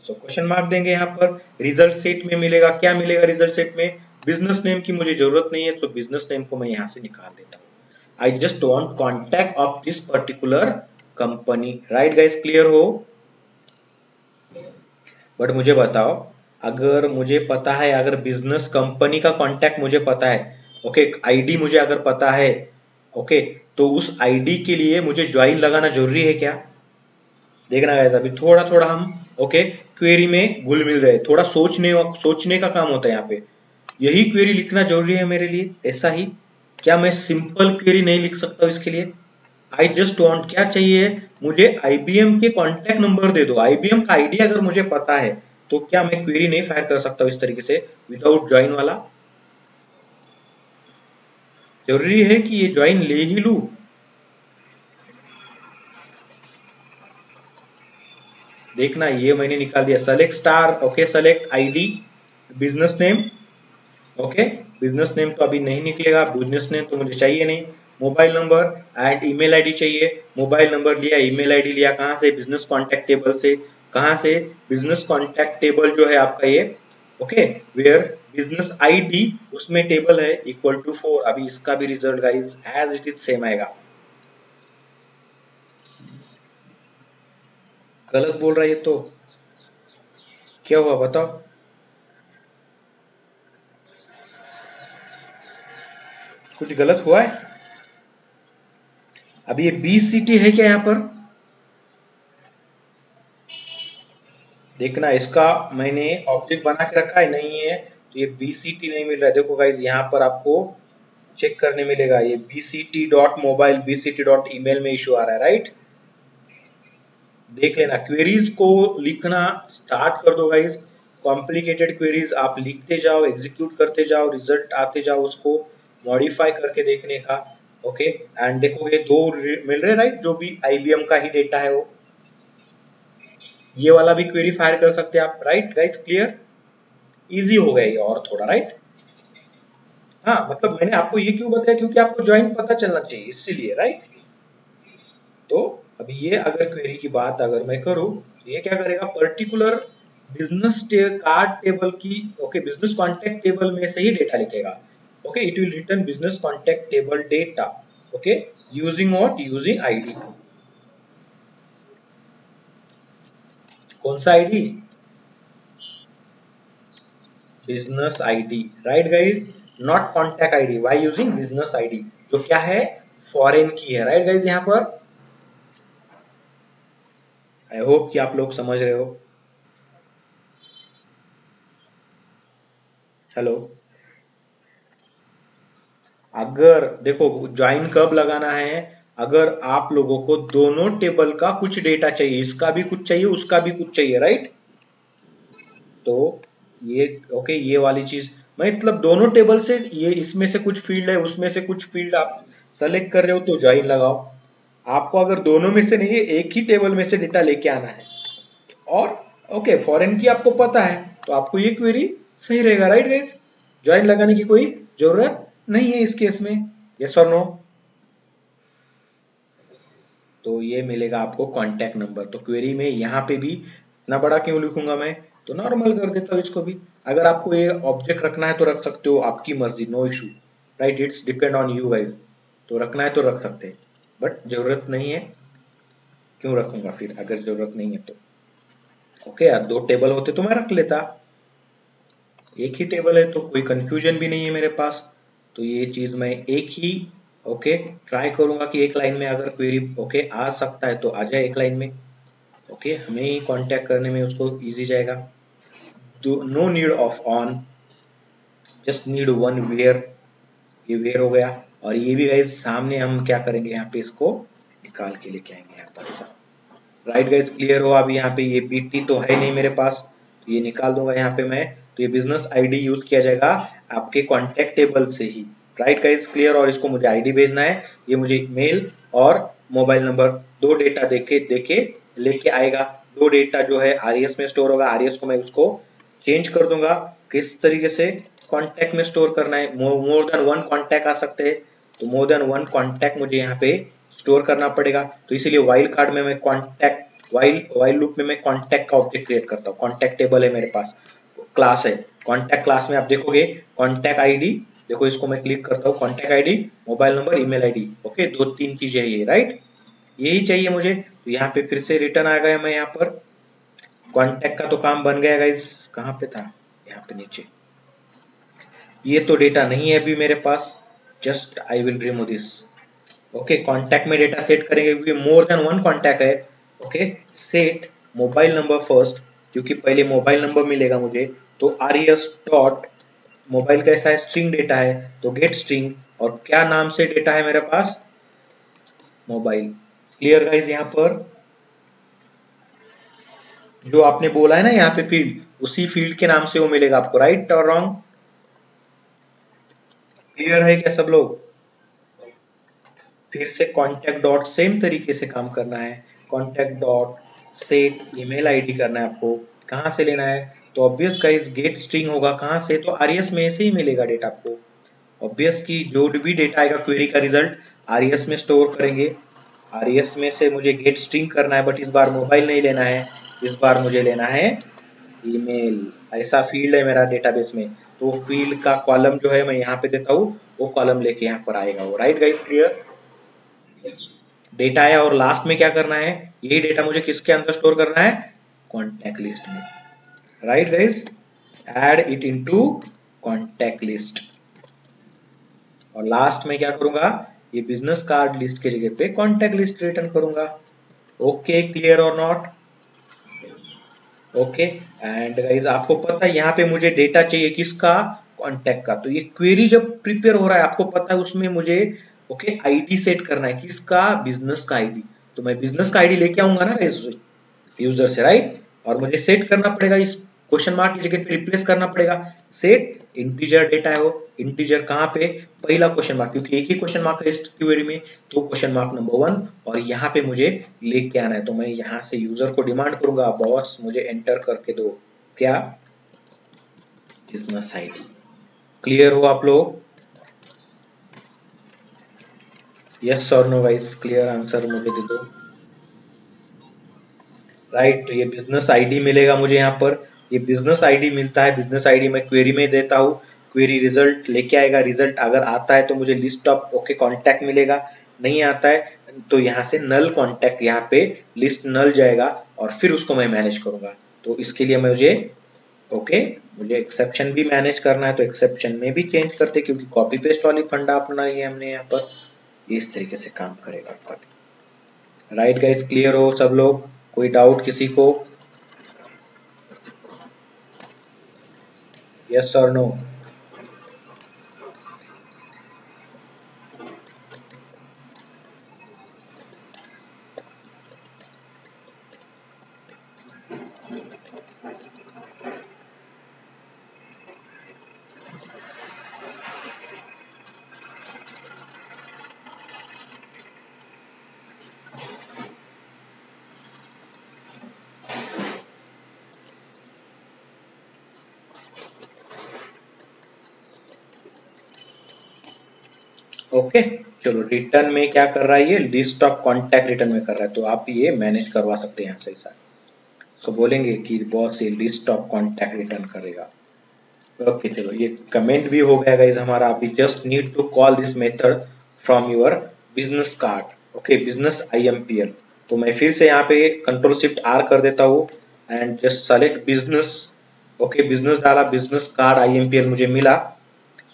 सो क्वेश्चन मार्क देंगे यहाँ पर। रिजल्ट सेट में मिलेगा, क्या मिलेगा रिजल्ट सेट में? बिजनेस नेम की मुझे जरूरत नहीं है, तो बिजनेस नेम को मैं यहाँ से निकाल देता हूँ। I just want contact of this particular company, right guys? Clear हो? बट मुझे बताओ, अगर मुझे पता है, अगर बिजनेस कंपनी का कॉन्टैक्ट मुझे पता है, ओके, आईडी मुझे अगर पता है, ओके, तो उस आईडी के लिए मुझे ज्वाइन लगाना जरूरी है क्या? देखना गाइस, अभी थोड़ा थोड़ा हम ओके क्वेरी में घुल मिल रहे, थोड़ा सोचने का काम होता है यहाँ पे। यही क्वेरी लिखना जरूरी है मेरे लिए, ऐसा ही? क्या मैं सिंपल क्वेरी नहीं लिख सकता हूँ इसके लिए? आई जस्ट वांट, क्या चाहिए मुझे? आईबीएम के कॉन्टैक्ट नंबर दे दो, आईबीएम का आईडी अगर मुझे पता है तो क्या मैं क्वेरी नहीं फायर कर सकता हूँ इस तरीके से विदाउट ज्वाइन वाला? जरूरी है कि ये ज्वाइन ले ही लू? देखना, ये मैंने निकाल दिया, select star, okay, select ID, business name, okay, business name तो अभी नहीं निकलेगा, बिजनेस नेम तो मुझे चाहिए नहीं। Mobile number and email ID चाहिए, मोबाइल नंबर लिया, ईमेल आईडी लिया, कहाँ से? बिजनेस कॉन्टैक्ट टेबल से। कहाँ से? बिजनेस कॉन्टैक्ट टेबल जो है आपका ये, ओके, वेयर बिजनेस आईडी उसमें टेबल है इक्वल टू 4। अभी इसका भी result guys as it is same आएगा। गलत बोल रहा है ये तो, क्या हुआ बताओ? कुछ गलत हुआ है? अब ये बीसीटी है क्या यहाँ पर? देखना, इसका मैंने ऑब्जेक्ट बना के रखा है, नहीं है, तो ये बीसीटी नहीं मिल रहा है। देखो गाइज यहाँ पर आपको चेक करने मिलेगा ये bct.mobile bct.email में इशू आ रहा है, राइट। देख लेना, क्वेरीज को लिखना स्टार्ट कर दो गाइस। कॉम्प्लिकेटेड क्वेरीज आप लिखते जाओ, एग्जीक्यूट करते जाओ, रिजल्ट आते जाओ, उसको मॉडिफाई करके देखने का। ओके, एंड देखोगे दो मिल रहे, राइट। जो भी आईबीएम का ही डेटा है वो, ये वाला भी क्वेरी फायर कर सकते हैं आप, राइट गाइस। क्लियर, इजी हो गया ये और थोड़ा, राइट। हाँ, मतलब मैंने आपको ये क्यों बताया, क्योंकि आपको ज्वाइन पता चलना चाहिए, इसीलिए, राइट। तो अभी ये अगर क्वेरी की बात अगर मैं करूं, ये क्या करेगा, पर्टिकुलर बिजनेस कार्ड टेबल की, ओके, बिजनेस कॉन्टेक्ट टेबल में से ही डेटा लिखेगा। Okay, it will return business contact table data, okay, using what, using ID. कौन सा ID, business ID, right guys, not contact ID. Why using business ID, जो क्या है, फॉरेन की है, राइट गाइज। यहाँ पर आई होप कि आप लोग समझ रहे हो। हेलो, अगर देखो ज्वाइन कब लगाना है, अगर आप लोगों को दोनों टेबल का कुछ डेटा चाहिए, इसका भी कुछ चाहिए, उसका भी कुछ चाहिए, राइट। तो ये ओके, ये वाली चीज मतलब दोनों टेबल से ये, इसमें से कुछ फील्ड है, उसमें से कुछ फील्ड आप सेलेक्ट कर रहे हो तो ज्वाइन लगाओ। आपको अगर दोनों में से नहीं है, एक ही टेबल में से डेटा लेके आना है, और ओके फॉरेन की आपको पता है, तो आपको ये क्वेरी सही रहेगा, राइट गाइस। ज्वाइन लगाने की कोई जरूरत नहीं है इस केस में, यस और नो। तो ये मिलेगा आपको कांटेक्ट नंबर। तो क्वेरी में यहाँ पे भी इतना बड़ा क्यों लिखूंगा मैं, तो नॉर्मल कर देता हूँ इसको भी। अगर आपको ये ऑब्जेक्ट रखना है तो रख सकते हो, आपकी मर्जी, no issue, right, it's depend on you guys. तो रखना है तो रख सकते हैं, बट जरूरत नहीं है, क्यों रखूंगा फिर अगर जरूरत नहीं है तो। ओके यार, दो टेबल होते तो मैं रख लेता, एक ही टेबल है तो कोई कंफ्यूजन भी नहीं है मेरे पास। तो ये चीज मैं एक ही, ओके, ट्राई करूंगा कि एक लाइन में अगर क्वेरी ओके आ सकता है तो आ जाए एक लाइन में। ओके, हमें ही कांटेक्ट करने में उसको इजी जाएगा। No need of on, just need one where, ये वेयर हो गया। और ये भी गाइज सामने हम क्या करेंगे, यहाँ पे इसको निकाल के लेके आएंगे यहाँ पर ऐसा, राइट गाइज। क्लियर हो, अभी यहाँ पे ये बीटी तो है नहीं मेरे पास, तो ये निकाल दूंगा यहाँ पे मैं। तो ये बिजनेस आईडी यूज किया जाएगा आपके कॉन्टेक्ट टेबल से ही, राइट गाइज। क्लियर, और इसको मुझे आईडी भेजना है, ये मुझे मेल और मोबाइल नंबर, दो डेटा देके देके लेके आएगा। दो डेटा जो है आरईएस में स्टोर होगा, आरईएस को मैं उसको चेंज कर दूंगा। किस तरीके से, कॉन्टेक्ट में स्टोर करना है, मोर देन वन कॉन्टेक्ट आ सकते हैं, तो मोर देन वन कॉन्टेक्ट मुझे यहाँ पे स्टोर करना पड़ेगा। तो इसीलिए वाइल कार्ड में मैं कॉन्टेक्ट, वाइल लूप में मैं कॉन्टेक्ट का ऑब्जेक्ट क्रिएट करता हूँ। कॉन्टेक्ट टेबल है मेरे पास, क्लास है, कॉन्टेक्ट क्लास में आप देखोगे कॉन्टेक्ट आईडी, देखो इसको मैं क्लिक करता हूँ, contact ID, mobile number, email ID, okay, दो तीन चीजें ये, राइट, यही चाहिए मुझे। तो यहाँ पे फिर से रिटर्न आ गया मैं यहाँ पर, कॉन्टेक्ट का तो काम बन गया गाइस। कहाँ पे था, यहाँ पे नीचे। ये तो डेटा नहीं है अभी मेरे पास, just I will remove this. Okay, contact में डेटा सेट करेंगे क्योंकि मोर देन वन कॉन्टैक्ट है। Okay, set mobile number first, क्योंकि पहले मोबाइल नंबर मिलेगा मुझे। तो आरईएस डॉट, मोबाइल कैसा है, स्ट्रिंग डेटा है, तो गेट स्ट्रिंग, और क्या नाम से डेटा है मेरे पास, मोबाइल। क्लियर गाइस, यहाँ पर जो आपने बोला है ना यहाँ पे फील्ड, उसी फील्ड के नाम से वो मिलेगा आपको, राइट और रॉन्ग। क्लियर है क्या सब लोग। फिर से कॉन्टैक्ट डॉट सेम तरीके से काम करना है, contact dot set email ID करना है आपको। कहाँ से लेना है, तो ऑब्वियस गाइस गेट स्ट्रिंग होगा, कहाँ से, तो आरईएस में से ही मिलेगा डेटा आपको। ऑब्वियस की जो भी डेटा आएगा क्वेरी का रिजल्ट आरईएस में स्टोर करेंगे। आरईएस में से मुझे गेट स्ट्रिंग करना है, बट इस बार मोबाइल नहीं लेना है, इस बार मुझे लेना है ईमेल। ऐसा फील्ड है मेरा डेटाबेस में, तो फील्ड का कॉलम जो है मैं यहाँ पे देता हूँ, वो कॉलम लेके यहाँ पर आएगा वो, राइट गाइस। क्लियर, डेटा है, और लास्ट में क्या करना है, यही डेटा मुझे किसके अंदर स्टोर करना है, कॉन्टैक्ट लिस्ट में, right guys. Add it into contact list, और लास्ट में क्या करूंगा, ये बिजनेस कार्ड लिस्ट के जगह पे कॉन्टैक्ट लिस्ट रिटर्न करूंगा। ओके, क्लियर और नॉट। ओके, एंड गाइस आपको पता है यहाँ पे मुझे डेटा चाहिए किसका, कॉन्टैक्ट का। तो ये क्वेरी जब प्रिपेयर हो रहा है आपको पता है उसमें मुझे ओके आईडी सेट करना है, किसका, बिजनेस का आईडी। तो मैं बिजनेस का आईडी लेके आऊंगा ना इस यूजर से, राइट। और मुझे सेट करना पड़ेगा, इस क्वेश्चन मार्क की जगह पे रिप्लेस करना पड़ेगा सेट इंटीजर डेटा है वो। इंटीजर कहाँ पे, पहला क्वेश्चन मार्क, क्योंकि एक ही क्वेश्चन मार्क है इस क्वेरी में, तो क्वेश्चन मार्क नंबर 1 और यहाँ पे मुझे लेके आना है। तो मैं यहाँ से यूजर को डिमांड करूंगा, बॉस मुझे एंटर करके दो क्या, बिजनेस आईडी। क्लियर हो आप लोग? यस और नो गाइस, क्लियर आंसर मुझे दे दो। राइट, ये बिजनेस आईडी मिलेगा मुझे यहाँ पर, ये बिजनेस आईडी मिलता है। बिजनेस आईडी मैं क्वेरी में देता हूँ, क्वेरी रिजल्ट लेके आएगा। रिजल्ट अगर आता है तो मुझे लिस्ट ऑफ ओके कॉन्टैक्ट मिलेगा, नहीं आता है तो यहाँ से नल कॉन्टैक्ट, यहाँ पे लिस्ट नल जाएगा और फिर उसको मैं मैनेज करूंगा। तो इसके लिए मुझे ओके मुझे एक्सेप्शन भी मैनेज करना है, तो एक्सेप्शन में भी चेंज करते, क्योंकि कॉपी पेस्ट वाली फंडा अपनाई है हमने यहाँ पर। इस तरीके से काम करेगा आपका। राइट गाइस, क्लियर हो सब लोग? कोई डाउट किसी को? यस और नो? ओके चलो, रिटर्न में क्या कर रहा है ये, लिस्ट ऑफ कॉन्टैक्ट रिटर्न में कर रहा है, तो आप ये मैनेज करवा सकते हैं यहाँ से साथ। तो बोलेंगे कि बॉस ये लिस्ट ऑफ कॉन्टैक्ट रिटर्न करेगा। ओके चलो, ये कमेंट भी हो गया गाइस हमारा। अभी just need to call this method from your business card. Okay, business IMPL। तो मैं फिर से यहाँ पे कंट्रोल शिफ्ट R कर देता हूँ and just select business. Okay, business डाला, बिजनेस कार्ड IMPL मुझे मिला।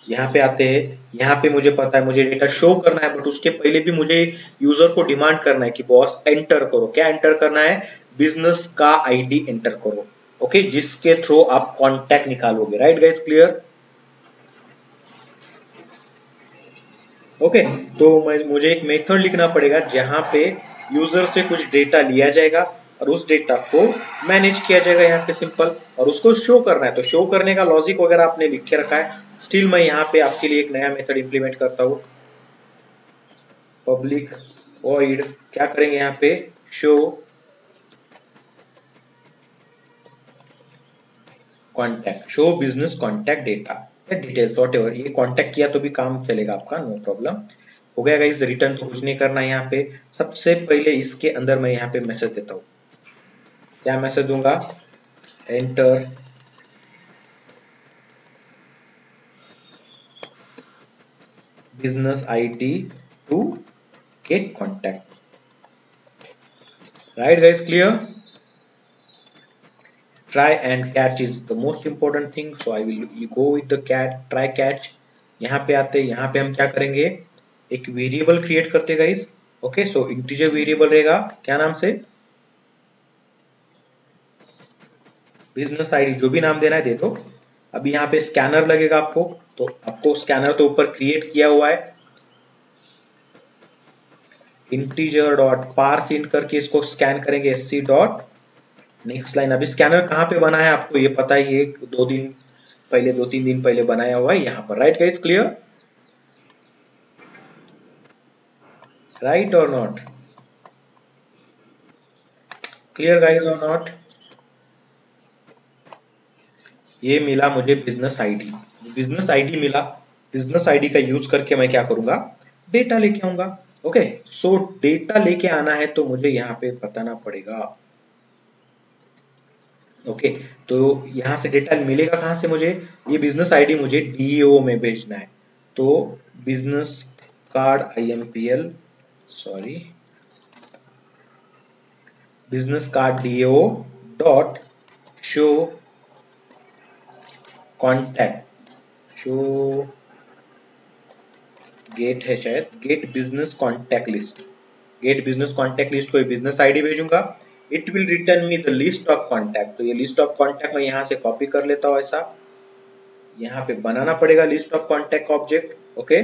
यहाँ पे आते हैं, यहाँ पे मुझे पता है मुझे डेटा शो करना है, बट उसके पहले भी मुझे यूजर को डिमांड करना है कि बॉस एंटर करो। क्या एंटर करना है, बिजनेस का आईडी एंटर करो। ओके, जिसके थ्रू आप कॉन्टैक्ट निकालोगे। Right guys, clear? ओके, तो मुझे एक मेथड लिखना पड़ेगा जहां पे यूजर से कुछ डेटा लिया जाएगा और उस डेटा को मैनेज किया जाएगा यहाँ पे सिंपल, और उसको शो करना है। तो शो करने का लॉजिक वगैरह आपने लिख के रखा है। स्टिल मैं यहाँ पे आपके लिए एक नया मेथड इंप्लीमेंट करता हूँ, पब्लिक वॉइड। क्या करेंगे यहाँ पे, show contact, show business contact data या डिटेल्स वॉट एवर। ये कॉन्टैक्ट किया तो भी काम चलेगा आपका, नो प्रॉब्लम। हो गया गाइस, रिटर्न तो कुछ नहीं करना है यहाँ पे। सबसे पहले इसके अंदर मैं यहाँ पे मैसेज देता हूँ। क्या मैसेज दूंगा, enter business ID to get contact. Right guys, clear? try and catch is the most important thing, so I will go with the try catch। यहाँ पे आते, यहाँ पे हम क्या करेंगे, एक वेरिएबल क्रिएट करते गाइस। ओके, सो इंटीजर वेरिएबल रहेगा, क्या नाम से, बिजनेस आईडी, जो भी नाम देना है दे दो। अभी यहाँ पे स्कैनर लगेगा आपको, तो आपको स्कैनर तो ऊपर क्रिएट किया हुआ है, इंटीजर डॉट पार्स इन करके इसको स्कैन करेंगे, sc डॉट नेक्स्ट लाइन। अभी स्कैनर कहाँ पे बना है आपको ये पता ही है, 2-3 दिन पहले बनाया हुआ है यहाँ पर। Right guys, clear? राइट और नॉट? क्लियर गाइस और नॉट? ये मिला मुझे बिजनेस आईडी, बिजनेस आईडी मिला। बिजनेस आईडी का यूज करके मैं क्या करूंगा, डेटा लेके आऊंगा। ओके, सो डेटा लेके आना है तो मुझे यहाँ पे बताना पड़ेगा। ओके, तो यहाँ से डेटा मिलेगा कहाँ से मुझे, ये बिजनेस आईडी मुझे DAO में भेजना है। तो business card IMPL, sorry, business card DAO dot show contact, show gate है शायद, gate business contact list. Gate business contact list को बिजनेस आईडी भेजूंगा, it will return me the list of contact. तो ये लिस्ट ऑफ कॉन्टैक्ट मैं यहाँ से कॉपी कर लेता हूँ ऐसा, यहाँ पे बनाना पड़ेगा list of contact object. Okay,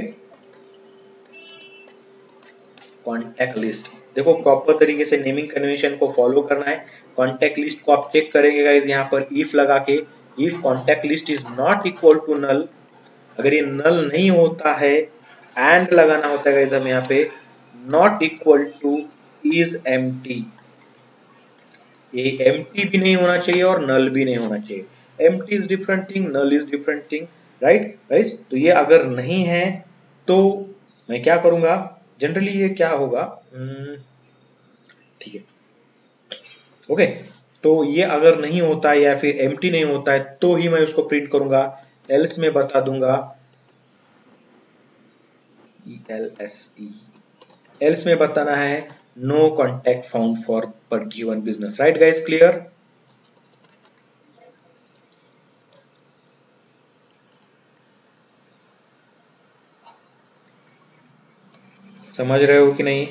contact list, देखो प्रॉपर तरीके से नेमिंग कन्वेंशन को फॉलो करना है। कॉन्टैक्ट लिस्ट को आप चेक करेंगे गाइस यहाँ पर इफ लगा के, if contact list is not equal to null, अगर ये नल नहीं होता है, एंड लगाना होता है गाइस हम यहाँ पे, not equal two is empty, ये एम्प्टी भी नहीं होना चाहिए और नल भी नहीं होना चाहिए। Empty is different thing, null is different thing, right guys. तो ये अगर नहीं है तो मैं क्या करूंगा, जनरली ये क्या होगा, ठीक है, ओके, तो ये अगर नहीं होता है या फिर एम्प्टी नहीं होता है तो ही मैं उसको प्रिंट करूंगा, एल्स में बता दूंगा ELSE, एल्स में बताना है नो कॉन्टैक्ट फाउंड फॉर पर given business, right guys, clear. समझ रहे हो कि नहीं।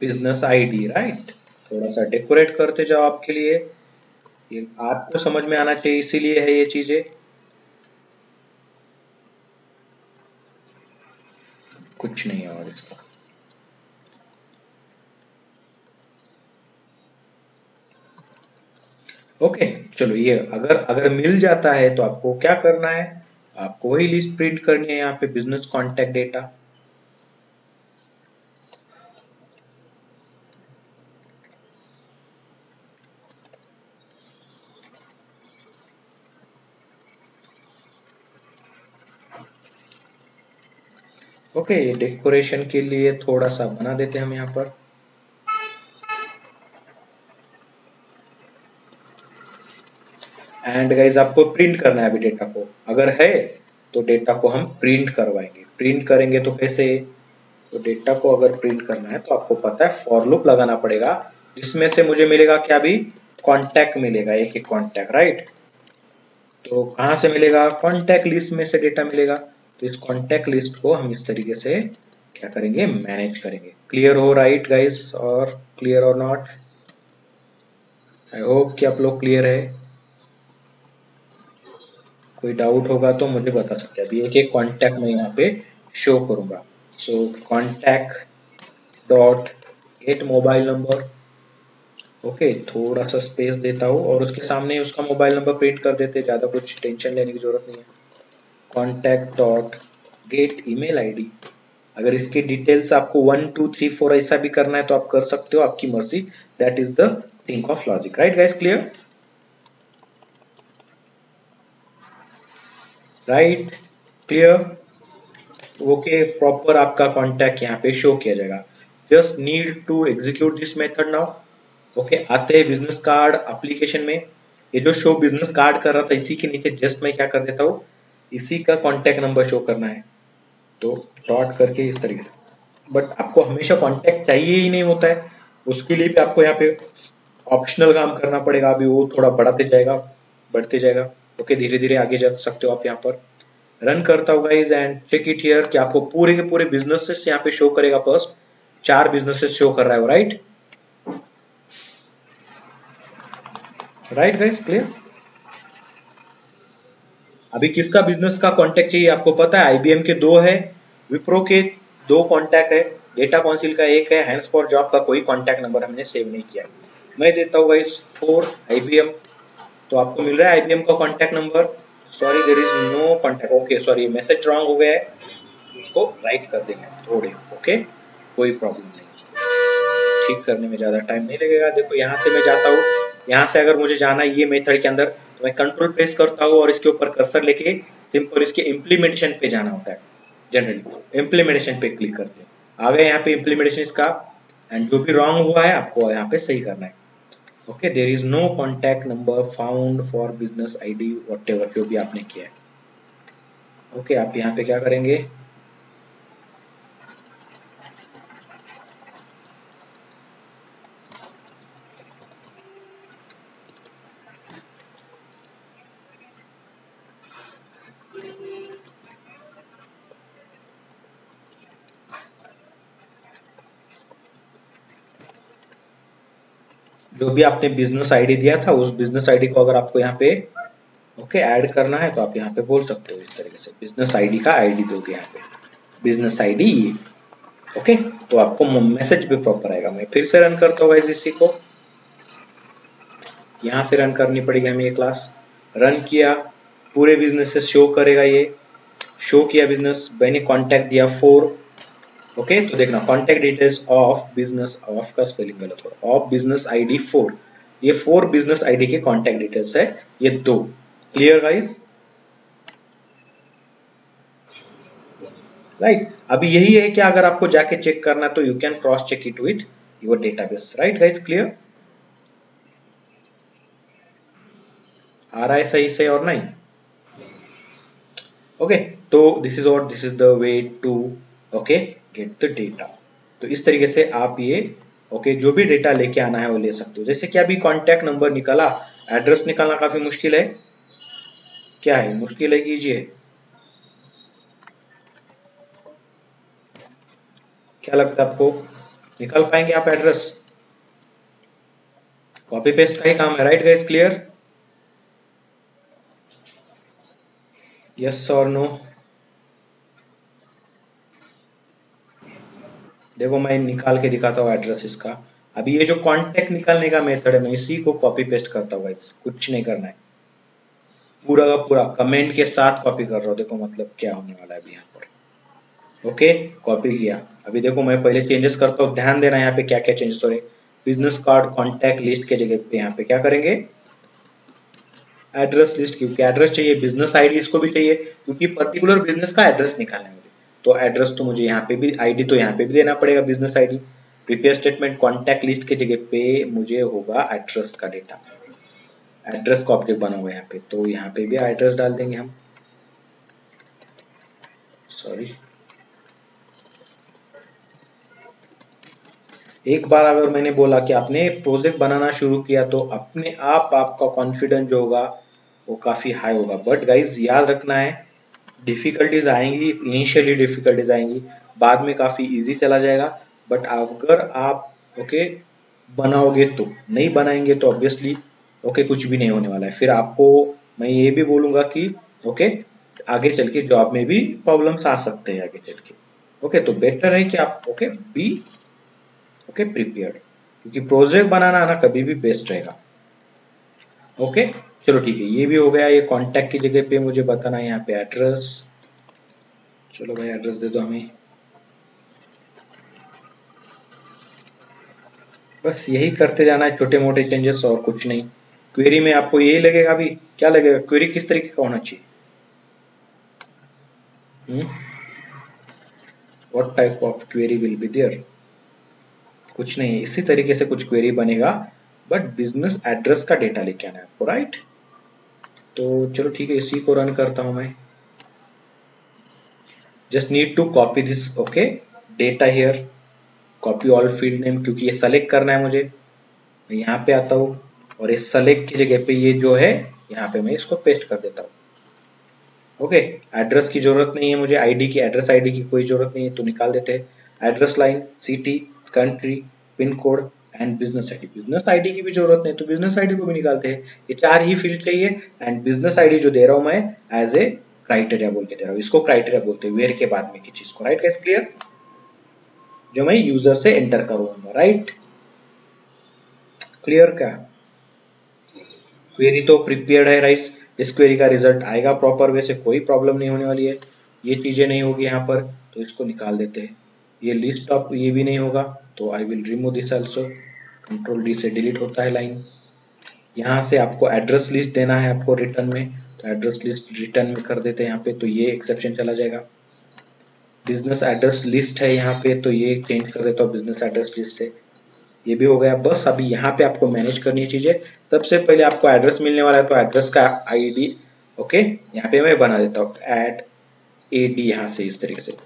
बिजनेस आईडी, राइट, थोड़ा सा डेकोरेट करते जाओ आपके लिए, ये आपको समझ में आना चाहिए इसीलिए है ये चीजें, कुछ नहीं है और इसका। ओके, चलो ये अगर अगर मिल जाता है तो आपको क्या करना है, आपको वही लिस्ट प्रिंट करनी है यहाँ पे, बिजनेस कॉन्टैक्ट डेटा। ओके, ये डेकोरेशन के लिए थोड़ा सा बना देते हैं हम यहाँ पर। एंड गाइज आपको प्रिंट करना है अभी डेटा को, अगर है तो डेटा को हम प्रिंट करवाएंगे, प्रिंट करेंगे तो कैसे, तो डेटा को अगर प्रिंट करना है तो आपको पता है फॉर लूप लगाना पड़ेगा, जिसमें से मुझे मिलेगा क्या, भी कॉन्टैक्ट मिलेगा, एक एक कॉन्टैक्ट, राइट। तो कहाँ से मिलेगा, कॉन्टैक्ट लिस्ट में से डेटा मिलेगा, तो इस कॉन्टैक्ट लिस्ट को हम इस तरीके से क्या करेंगे, मैनेज करेंगे। क्लियर हो, राइट गाइस, और क्लियर और नॉट, आई होप कि आप लोग क्लियर है। कोई डाउट होगा तो मुझे बता सकते हैं, अभी एक एक कॉन्टैक्ट मैं यहाँ पे शो करूंगा। So contact dot get mobile number, okay, थोड़ा सा स्पेस देता हूँ और उसके सामने उसका मोबाइल नंबर प्रिंट कर देते, ज्यादा कुछ टेंशन लेने की जरूरत नहीं है। Contact dot gate email ID, अगर इसकी डिटेल्स आपको 1 2 3 4 ऐसा भी करना है तो आप कर सकते हो, आपकी मर्जी, that is the think of logic, right guys, clear, right, clear. Okay, proper आपका कॉन्टैक्ट यहाँ पे शो किया जाएगा। Just need to execute this method now. Okay, आते हैं बिजनेस कार्ड एप्लीकेशन में, ये जो शो बिजनेस कार्ड कर रहा था इसी के नीचे जस्ट मैं क्या कर देता हूँ, इसी का कॉन्टैक्ट नंबर शो करना है, तो डॉट करके इस तरीके से, बट आपको हमेशा कॉन्टैक्ट चाहिए ही नहीं होता है, उसके लिए भी आपको यहाँ पे ऑप्शनल काम करना पड़ेगा, अभी वो थोड़ा बढ़ाते जाएगा, बढ़ते जाएगा। ओके, धीरे धीरे आगे जा सकते हो आप, यहाँ पर रन करता हूँ guys and check it here कि आपको पूरे के पूरे बिजनेसेस यहाँ पे शो करेगा, फर्स्ट 4 बिजनेसेस शो कर रहा है वो, राइट, राइट गाइज, क्लियर। अभी किसका बिजनेस का कांटेक्ट चाहिए आपको पता है, आईबीएम के 2 है, विप्रो के 2 कांटेक्ट है, डेटा काउंसिल का 1 है, हैंड्स फॉर जॉब का कोई कांटेक्ट नंबर हमने सेव नहीं किया। मैं देता हूँ गाइस 4 आईबीएम, तो आपको मिल रहा है आईबीएम का contact number, sorry there is no contact, okay sorry message wrong हो गया है, उसको राइट कर देंगे थोड़े, ओके, कोई प्रॉब्लम नहीं, ठीक करने में ज्यादा टाइम नहीं लगेगा। देखो यहाँ से मैं जाता हूँ, यहाँ से अगर मुझे जाना है ये मेथड के अंदर तो मैं कंट्रोल प्रेस करता हूँ और इसके ऊपर कर्सर लेके सिंपल इसके इम्प्लीमेंटेशन पे जाना होता है, जनरली इम्प्लीमेंटेशन पे क्लिक करते हैं, आ गए यहाँ पे इम्प्लीमेंटेशन इसका, एंड जो भी रॉन्ग हुआ है आपको यहाँ पे सही करना है। Okay, there is no contact number found for business ID whatever, जो भी आपने किया है। ओके, आप यहाँ पे क्या करेंगे, जो भी आपने बिजनेस आईडी दिया था उस बिजनेस आईडी को अगर आपको यहाँ पे ओके ऐड करना है तो आप यहाँ पे बोल सकते हो इस तरीके से, बिजनेस आईडी का आईडी दोगे यहाँ पे, बिजनेस आईडी। ओके, तो आपको मैसेज भी प्रॉपर आएगा। मैं फिर से रन करता हूँ गाइस इसी को, यहाँ से रन करनी पड़ेगी हमें ये क्लास। रन किया, पूरे बिजनेस से शो करेगा, ये शो किया बिजनेस, मैंने कॉन्टैक्ट दिया 4। ओके, तो देखना contact details of business, of का स्पेलिंग गलत हो रहा, ऑफ बिजनेस आईडी 4, ये 4 बिजनेस आईडी के कॉन्टैक्ट डिटेल्स है, ये 2। Clear guys, right. अभी यही है कि अगर आपको जाके चेक करना तो you can cross check it with your database, right guys. Clear, आ रहा है सही से और नहीं? ओके, तो this is the way to okay get the data. तो इस तरीके से आप ये ओके जो भी डेटा लेके आना है वो ले सकते हो। जैसे कि अभी कॉन्टैक्ट नंबर निकाला, एड्रेस निकालना काफी मुश्किल है, क्या है मुश्किल है, कीजिए, क्या लगता है आपको, निकाल पाएंगे आप एड्रेस? कॉपी पेस्ट का ही काम है, राइट गाइस। क्लियर, यस और नो? देखो मैं निकाल के दिखाता हूँ एड्रेस इसका। अभी ये जो कॉन्टैक्ट निकालने का मेथड है, मैं इसी को कॉपी पेस्ट करता हूँ गाइस, कुछ नहीं करना है, पूरा का पूरा कमेंट के साथ कॉपी कर रहा हूँ। देखो मतलब क्या होने वाला है अभी यहाँ पर। ओके, कॉपी किया। अभी देखो मैं पहले चेंजेस करता हूँ, ध्यान देना यहाँ पे क्या क्या चेंजेस हो रहे। बिजनेस कार्ड कॉन्टैक्ट लिस्ट के जगह पे यहाँ पे क्या करेंगे, एड्रेस लिस्ट, क्योंकि एड्रेस चाहिए, बिजनेस आईडी इसको भी चाहिए क्योंकि पर्टिकुलर बिजनेस का एड्रेस निकालना है मुझे, तो एड्रेस तो मुझे यहाँ पे भी, आईडी तो यहाँ पे भी देना पड़ेगा, business ID. Prepare statement contact list के जगह पे मुझे होगा एड्रेस का डेटा, एड्रेस का ऑब्जेक्ट बना हुआ है यहाँ पे, तो यहाँ पे भी एड्रेस डाल देंगे हम, सॉरी। एक बार अगर मैंने बोला कि आपने प्रोजेक्ट बनाना शुरू किया तो अपने आप आपका कॉन्फिडेंस जो होगा वो काफी हाई होगा। बट गाइज याद रखना है, डिफिकल्टीज आएंगी, इनिशियली डिफिकल्टीज आएंगी, बाद में काफी इजी चला जाएगा। बट अगर आप ओके बनाओगे तो, नहीं बनाएंगे तो ऑब्वियसली ओके कुछ भी नहीं होने वाला है। फिर आपको मैं ये भी बोलूंगा कि ओके आगे चल के जॉब में भी प्रॉब्लम्स आ सकते हैं आगे चल के। ओके, तो बेटर है कि आप ओके बी ओके प्रिपेयर्ड, क्योंकि प्रोजेक्ट बनाना ना कभी भी बेस्ट रहेगा। ओके, चलो ठीक है, ये भी हो गया। ये कांटेक्ट की जगह पे मुझे बताना है यहाँ पे एड्रेस, चलो भाई एड्रेस दे दो हमें, बस यही करते जाना है, छोटे मोटे चेंजेस और कुछ नहीं। क्वेरी में आपको यही लगेगा, अभी क्या लगेगा, क्वेरी किस तरीके का होना चाहिए, what type of query will be there, कुछ नहीं है, इसी तरीके से कुछ क्वेरी बनेगा, बट बिजनेस एड्रेस का डेटा लेके आना है आपको, राइट। तो चलो ठीक है, इसी को रन करता हूं मैं। Just need to copy this okay data here, copy all field name, क्योंकि ये सेलेक्ट करना है मुझे। मैं यहाँ पे आता हूँ और ये सेलेक्ट की जगह पे ये जो है यहाँ पे मैं इसको पेस्ट कर देता हूँ। ओके, एड्रेस की जरूरत नहीं है मुझे, आईडी की, एड्रेस आईडी की कोई जरूरत नहीं है, तो निकाल देते हैं। Address line, city, country, pin code and business ID, business ID की भी जरूरत नहीं तो बिजनेस आईडी को भी निकालते हैं। ये 4 ही फील्ड चाहिए। एंड बिजनेस आईडी जो दे रहा हूं मैं एज ए क्राइटेरिया बोल के दे रहा हूँ, इसको क्राइटेरिया बोलते हैं वेयर के बाद में की चीज को, राइट गाइस। क्लियर, जो मैं यूजर से एंटर करूंगा, राइट। क्लियर क्या, क्वेरी तो प्रिपेयर्ड है, राइट। इस क्वेरी का रिजल्ट आएगा प्रॉपर वे से, कोई प्रॉब्लम नहीं होने वाली है, ये चीजें नहीं होगी यहाँ पर, तो इसको निकाल देते हैं। ये लिस्ट ऑफ ये भी नहीं होगा, तो आई will remove this also, control D से डिलीट होता है लाइन। यहाँ से आपको एड्रेस लिस्ट देना है आपको रिटर्न में, तो एड्रेस लिस्ट रिटर्न में कर देते हैं यहाँ पे, तो ये एक्सेप्शन चला जाएगा। बिजनेस एड्रेस लिस्ट है यहाँ पे, तो ये चेंज कर देता हूँ बिजनेस एड्रेस लिस्ट से, ये भी हो गया। बस अभी यहाँ पे आपको मैनेज करनी है चीजें। सबसे पहले आपको एड्रेस मिलने वाला है, तो एड्रेस का आईडी ओके यहाँ पे मैं बना देता हूँ ऐड एडी, यहाँ से इस तरीके से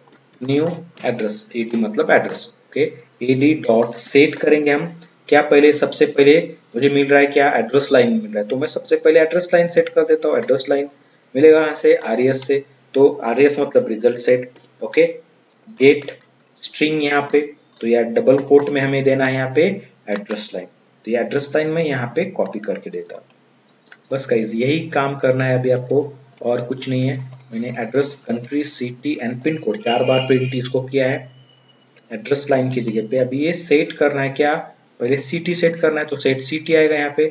न्यू एड्रेस, एडी मतलब address okay. AD dot set करेंगे हम क्या, पहले सबसे पहले मुझे मिल रहा है क्या, एड्रेस लाइन मिल रहा है, तो मैं सबसे पहले एड्रेस लाइन सेट कर देता हूँ। एड्रेस लाइन मिलेगा यहाँ से आरएस से, तो आरएस मतलब result set okay. Gate string यहाँ पे, तो यार डबल कोट में हमें देना है यहाँ पे एड्रेस लाइन, तो ये एड्रेस लाइन में यहाँ पे कॉपी करके देता हूँ। बस गाइस यही काम करना है अभी आपको, और कुछ नहीं है। मैंने address country city and pin code 4 bar print इसको किया है एड्रेस लाइन की जगह पे। अभी ये सेट करना है क्या, पहले सिटी सेट करना है, तो सेट सिटी आएगा यहाँ पे,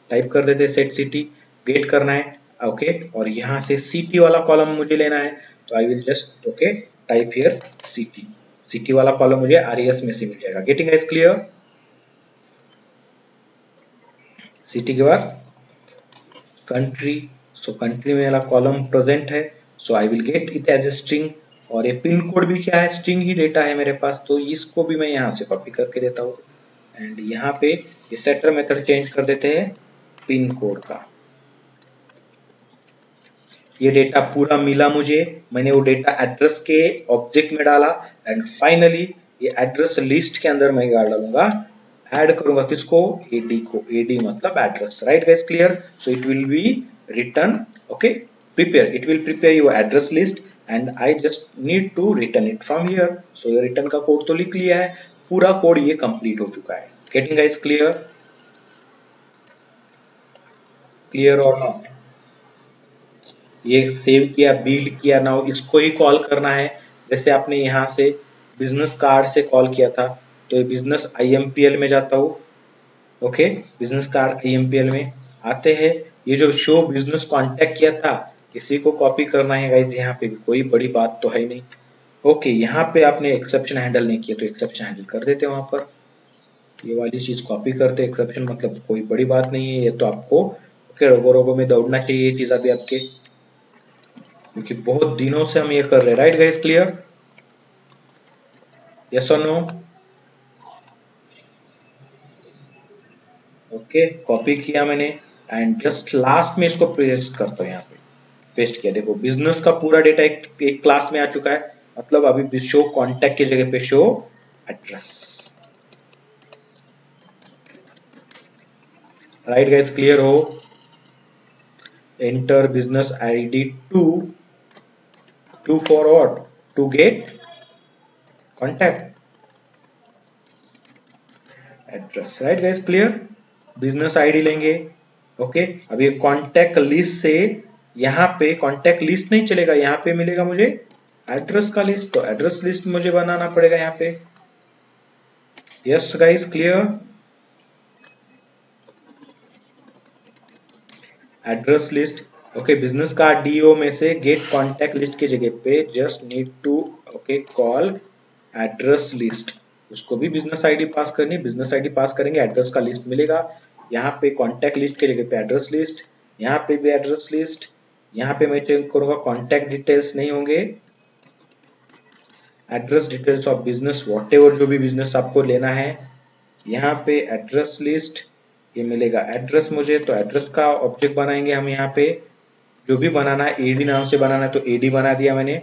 टाइप कर देते हैं सेट सिटी। गेट करना है ओके, और यहाँ से सिटी वाला कॉलम मुझे लेना है, तो आई will just okay type here city. City वाला कॉलम मुझे आरईएस में से मिल जाएगा। Getting is clear. सिटी के बाद कंट्री, सो कंट्री में वाला कॉलम प्रेजेंट है, so I will get it as a string. और ये पिन कोड भी क्या है, स्ट्रिंग ही डेटा है मेरे पास, तो इसको भी मैं यहाँ से कॉपी करके देता हूँ। एंड यहाँ पे ये सेटर मेथड चेंज कर देते हैं पिन कोड का। ये डेटा पूरा मिला मुझे, मैंने वो डेटा एड्रेस के ऑब्जेक्ट में डाला, एंड फाइनली ये एड्रेस लिस्ट के अंदर मैं डालूंगा, ऐड करूंगा किसको, एडी को। एडी मतलब address, right guys clear. So it will be return okay, prepare, it will prepare your address list and I just need to return it from here. सो ये रिटर्न का कोड तो लिख लिया है, पूरा कोड ये कंप्लीट हो चुका है। गेटिंग गाइस क्लियर, क्लियर और नॉट। ये सेव किया, बिल्ड किया, नाउ इसको ही कॉल करना है। जैसे आपने यहाँ से बिजनेस कार्ड से कॉल किया था, तो ये बिजनेस आईएमपीएल में जाता हूँ ओके। बिजनेस कार्ड आईएमपीएल में आते हैं, ये जो शो बिजनेस कॉन्टेक्ट किया था इसी को कॉपी करना है गाइज, यहाँ पे भी कोई बड़ी बात तो है नहीं ओके। यहाँ पे आपने एक्सेप्शन हैंडल नहीं किया, तो एक्सेप्शन हैंडल कर देते हैं वहां पर, ये वाली चीज कॉपी करते। एक्सेप्शन मतलब कोई बड़ी बात नहीं है, ये तो आपको ओके रोगो रोगो में दौड़ना चाहिए ये चीज अभी आपके, क्योंकि बहुत दिनों से हम ये कर रहे हैं। राइट गाइस क्लियर, यस और नो। ओके कॉपी किया मैंने, एंड जस्ट लास्ट में इसको पेस्ट करता हूँ यहाँ पे। पेस्ट किया, देखो बिजनेस का पूरा डेटा एक क्लास में आ चुका है, मतलब अभी शो कॉन्टेक्ट की जगह पे show address. Right guys clear हो। Enter business ID to for what, to get contact address. Right guys clear, business ID लेंगे ओके। अब ये कॉन्टैक्ट लिस्ट से यहाँ पे कॉन्टैक्ट लिस्ट नहीं चलेगा, यहाँ पे मिलेगा मुझे एड्रेस का लिस्ट, तो एड्रेस लिस्ट मुझे बनाना पड़ेगा यहाँ पे। Yes guys clear, address list okay. Business का डीओ में से गेट कॉन्टैक्ट लिस्ट की जगह पे just need to okay call address list, उसको भी बिजनेस आईडी पास करनी, बिजनेस आईडी पास करेंगे एड्रेस का लिस्ट मिलेगा। यहाँ पे कॉन्टैक्ट लिस्ट की जगह पे एड्रेस लिस्ट, यहाँ पे भी एड्रेस लिस्ट, यहाँ पे मैं चेक करूंगा कॉन्टैक्ट डिटेल्स नहीं होंगे, address details of business whatever जो भी बिजनेस आपको लेना है, यहाँ पे एड्रेस लिस्ट, ये मिलेगा एड्रेस मुझे, तो एड्रेस का ऑब्जेक्ट बनाएंगे हम यहाँ पे, जो भी बनाना है एडी नाम से बनाना है, तो एडी बना दिया मैंने।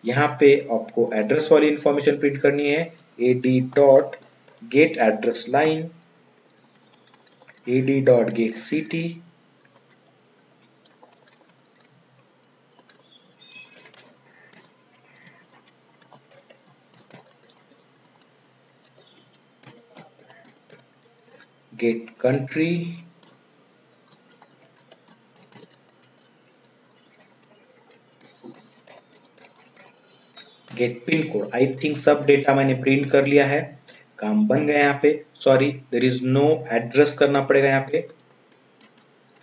यहाँ पे आपको एड्रेस वाली इंफॉर्मेशन प्रिंट करनी है, AD dot get address line, AD dot get city, get country, get pin code. I think सब डेटा मैंने प्रिंट कर लिया है, काम बन गया यहाँ पे। Sorry there is no address करना पड़ेगा यहाँ पे,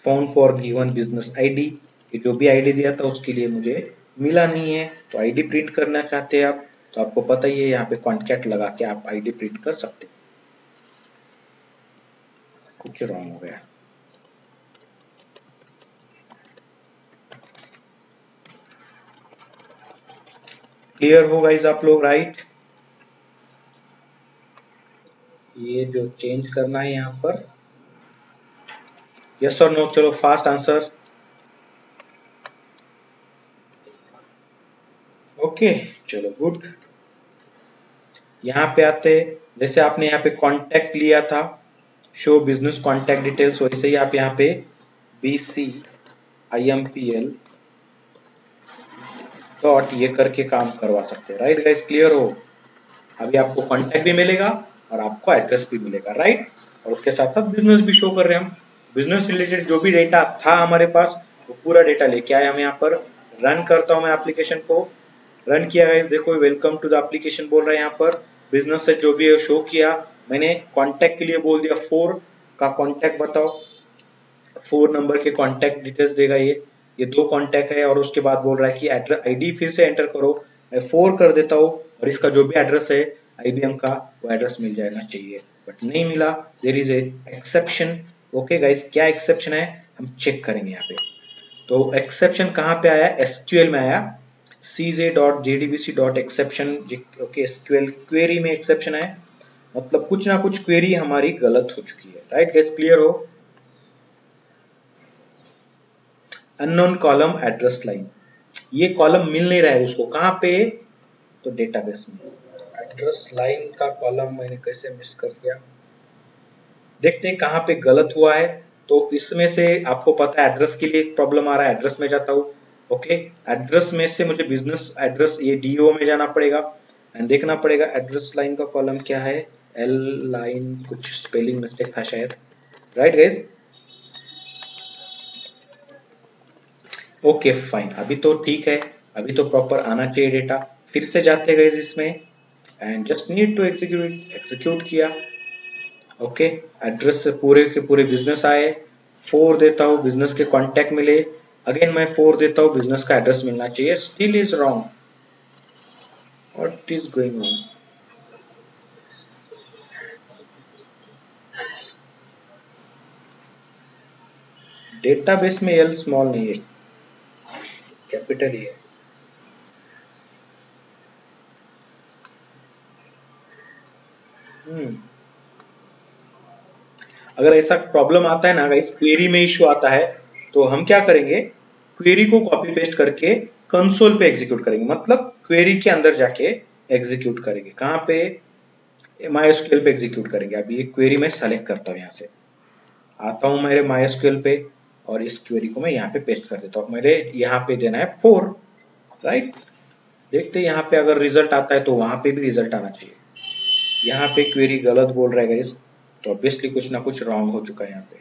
found for given business ID, ये जो भी आईडी दिया था उसके लिए मुझे मिला नहीं है, तो आईडी प्रिंट करना चाहते हैं आप, तो आपको पता ही है यहाँ पे कॉन्टैक्ट लगा के आप आईडी प्रिंट कर सकते हैं। कुछ रॉन्ग हो गया, क्लियर हो गाइस आप लोग, राइट। ये जो चेंज करना है यहाँ पर, यस और नो, चलो फास्ट आंसर। ओके चलो गुड। यहाँ पे आते, जैसे आपने यहाँ पे कॉन्टैक्ट लिया था, शो बिजनेस कॉन्टैक्ट डिटेल्स, वैसे ही आप यहाँ पे BCIMPL डॉट ये करके काम करवा सकते हैं। राइट गाइस, क्लियर हो? अभी आपको कॉन्टैक्ट भी मिलेगा और आपको एड्रेस भी मिलेगा, राइट। और उसके साथ साथ बिजनेस भी शो कर रहे हैं हम। बिजनेस रिलेटेड जो भी डेटा था हमारे पास, वो पूरा डेटा लेके आए हम यहाँ पर। रन करता हूँ मैं एप्लीकेशन को, रन किया गाइस, देखो वेलकम टू द एप्लीकेशन बोल रहा है यहाँ पर। बिजनेस से जो भी है शो किया, मैंने कॉन्टैक्ट के लिए बोल दिया 4 का कॉन्टैक्ट बताओ, 4 नंबर के कॉन्टैक्ट डिटेल्स देगा ये 2 कॉन्टैक्ट है। और उसके बाद बोल रहा है कि एड्रेस आईडी फिर से एंटर करो, मैं 4 कर देता हूँ और इसका जो भी एड्रेस है IBM का, वो एड्रेस मिल जाना चाहिए, बट नहीं मिला। There is a exception. Okay guys, क्या एक्सेप्शन है हम चेक करेंगे यहाँ पे। तो एक्सेप्शन कहाँ पे आया? SQL में आया, cj.jdbc.exception। ओके, SQL क्वेरी में एक्सेप्शन है, मतलब कुछ ना कुछ क्वेरी हमारी गलत हो चुकी है। राइट गाइस, क्लियर हो? अननोन कॉलम एड्रेस लाइन, ये कॉलम मिल नहीं रहा है उसको, कहाँ पे? तो डेटाबेस में। एड्रेस लाइन का कॉलम मैंने कैसे मिस कर दिया, देखते हैं कहाँ पे गलत हुआ है। तो इसमें से आपको पता है एड्रेस के लिए एक प्रॉब्लम आ रहा है, एड्रेस में जाता हूँ। ओके, एड्रेस में से मुझे बिजनेस एड्रेस, ये DO में जाना पड़ेगा एंड देखना पड़ेगा एड्रेस लाइन का कॉलम क्या है। L लाइन, कुछ स्पेलिंग मिस्टेक था शायद। राइट गाइज, ओके फाइन, अभी तो ठीक है, अभी तो प्रॉपर आना चाहिए डेटा। फिर से जाते गए इसमें and just need to execute किया। ओके, एड्रेस से पूरे के पूरे बिजनेस आए, 4 देता हूँ, बिजनेस के कॉन्टैक्ट मिले, अगेन मैं 4 देता हूँ, बिजनेस का एड्रेस मिलना चाहिए, still is wrong. What is going on? Database में L स्मॉल नहीं है, कैपिटल ही है। अगर ऐसा प्रॉब्लम आता है ना गाइस, क्वेरी में इश्यू आता है, तो हम क्या करेंगे, क्वेरी को कॉपी पेस्ट करके कंसोल पे एग्जीक्यूट करेंगे, मतलब क्वेरी के अंदर जाके एग्जीक्यूट करेंगे। कहाँ पे? MySQL पे एग्जीक्यूट करेंगे। अभी ये क्वेरी मैं सेलेक्ट करता हूँ, यहाँ से आता हूँ मेरे MySQL पे और इस क्वेरी को मैं यहाँ पे पेस्ट कर देता हूँ। मेरे यहाँ पे देना है 4, राइट। देखते हैं यहाँ पे अगर रिजल्ट आता है तो वहां पे भी रिजल्ट आना चाहिए। यहाँ पे क्वेरी गलत बोल रहा है गाइस, तो ऑब्वियसली कुछ ना कुछ रॉन्ग हो चुका है यहाँ पे।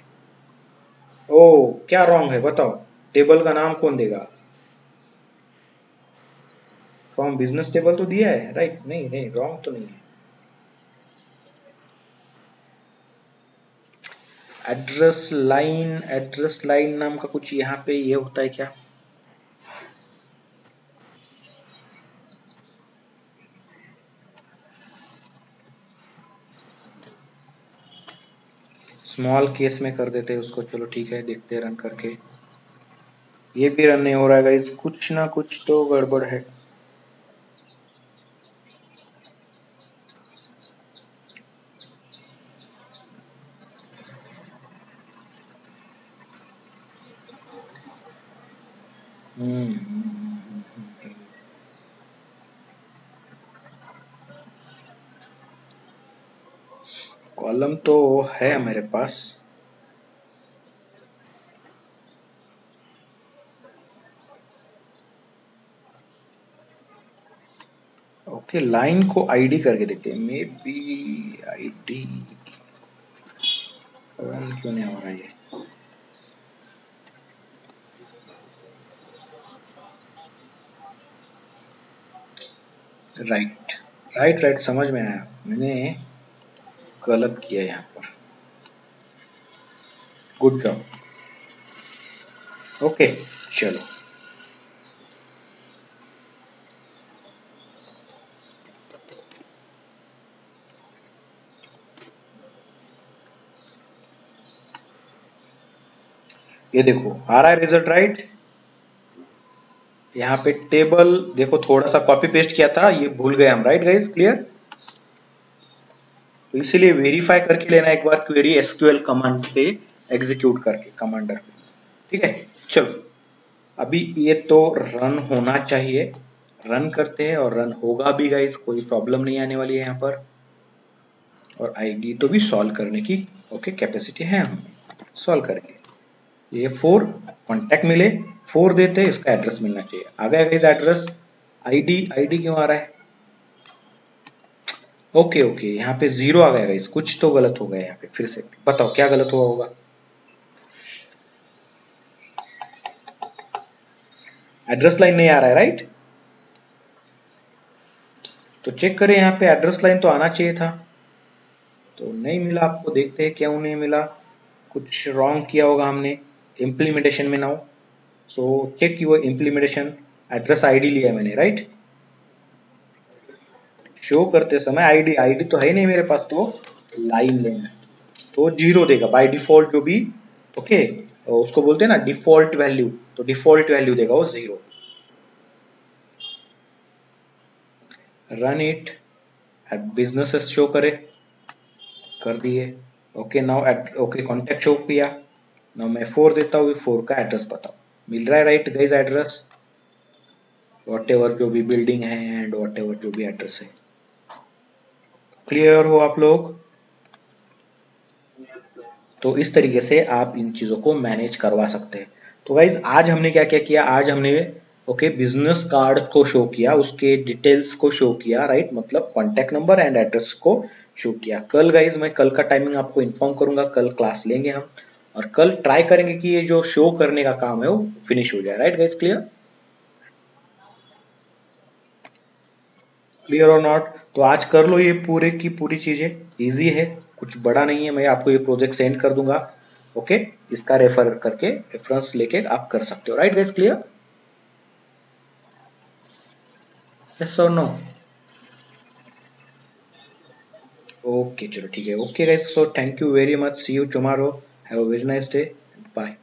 ओ, क्या रॉन्ग है बताओ? टेबल का नाम कौन देगा? फ्रॉम बिजनेस टेबल तो दिया है, राइट? नहीं नहीं, रॉन्ग तो नहीं है। एड्रेस लाइन नाम का कुछ यहाँ पे ये होता है क्या? स्मॉल केस में कर देते हैं उसको, चलो ठीक है, देखते हैं रन करके। ये भी रन नहीं हो रहा है गाइस, कुछ ना कुछ तो गड़बड़ है। कॉलम तो है मेरे पास, ओके, लाइन को आईडी करके देखते हैं, मे बी आईडी रन क्यों नहीं हो रहा है? राइट राइट राइट, समझ में आया, मैंने गलत किया यहाँ पर। Good job. ओके चलो, ये देखो आ रहा है रिजल्ट, राइट। यहाँ पे टेबल देखो, थोड़ा सा कॉपी पेस्ट किया था, ये भूल गए हम, राइट गाइस, क्लियर। तो इसीलिए वेरीफाई करके लेना एक बार क्वेरी एसक्यूएल कमांड पे एग्जीक्यूट करके कमांडर पे। ठीक है, चलो अभी ये तो रन होना चाहिए, रन करते हैं और रन होगा भी गाइस, कोई प्रॉब्लम नहीं आने वाली है यहाँ पर, और आएगी तो भी सॉल्व करने की ओके कैपेसिटी है, हम सॉल्व करेंगे। ये 4 कॉन्टेक्ट मिले, 4 देते हैं, इसका एड्रेस मिलना चाहिए, आ गया गाइस एड्रेस। आईडी आईडी क्यों आ रहा है, ओके ओके यहाँ पे 0 आ गया गाइस, कुछ तो गलत हो गया यहाँ पे, फिर से बताओ क्या गलत हुआ होगा। एड्रेस लाइन नहीं आ रहा है राइट, तो चेक करें यहाँ पे एड्रेस लाइन तो आना चाहिए था, तो नहीं मिला आपको, देखते हैं क्यों नहीं मिला, कुछ रॉन्ग किया होगा हमने इम्प्लीमेंटेशन में now. So check your implementation, address ID लिया मैंने राइट, शो करते समय आईडी आईडी तो है नहीं मेरे पास, तो लाइन लेना है, तो 0 देगा बाय डिफॉल्ट जो भी ओके, उसको बोलते हैं ना डिफॉल्ट वैल्यू, तो डिफॉल्ट वैल्यू देगा वो 0। रन इट, बिजनेसेस शो करे, कर दिए okay, now okay contact show किया, नाउ मैं 4 देता हूँ, 4 का एड्रेस बताओ, मिल रहा है right guys address, what ever जो भी बिल्डिंग है एंड वॉट एवर जो भी एड्रेस है, क्लियर हो आप लोग। तो इस तरीके से आप इन चीजों को मैनेज करवा सकते हैं। तो गाइज आज हमने क्या क्या किया, आज हमने ओके बिजनेस कार्ड को शो किया, उसके डिटेल्स को शो किया राइट, मतलब कॉन्टेक्ट नंबर एंड एड्रेस को शो किया। कल गाइज मैं कल का टाइमिंग आपको इन्फॉर्म करूंगा, कल क्लास लेंगे हम, और कल ट्राई करेंगे कि ये जो शो करने का काम है वो फिनिश हो जाए, राइट गाइज, क्लियर, क्लियर और नॉट। तो आज कर लो ये पूरे की पूरी चीजें, इजी है, कुछ बड़ा नहीं है, मैं आपको ये प्रोजेक्ट सेंड कर दूंगा ओके, इसका रेफर करके रेफरेंस लेके आप कर सकते हो, राइट गाइस, क्लियर, यस और नो, ओके चलो ठीक है, okay guys, so thank you very much, see you tomorrow, have a very nice day, bye.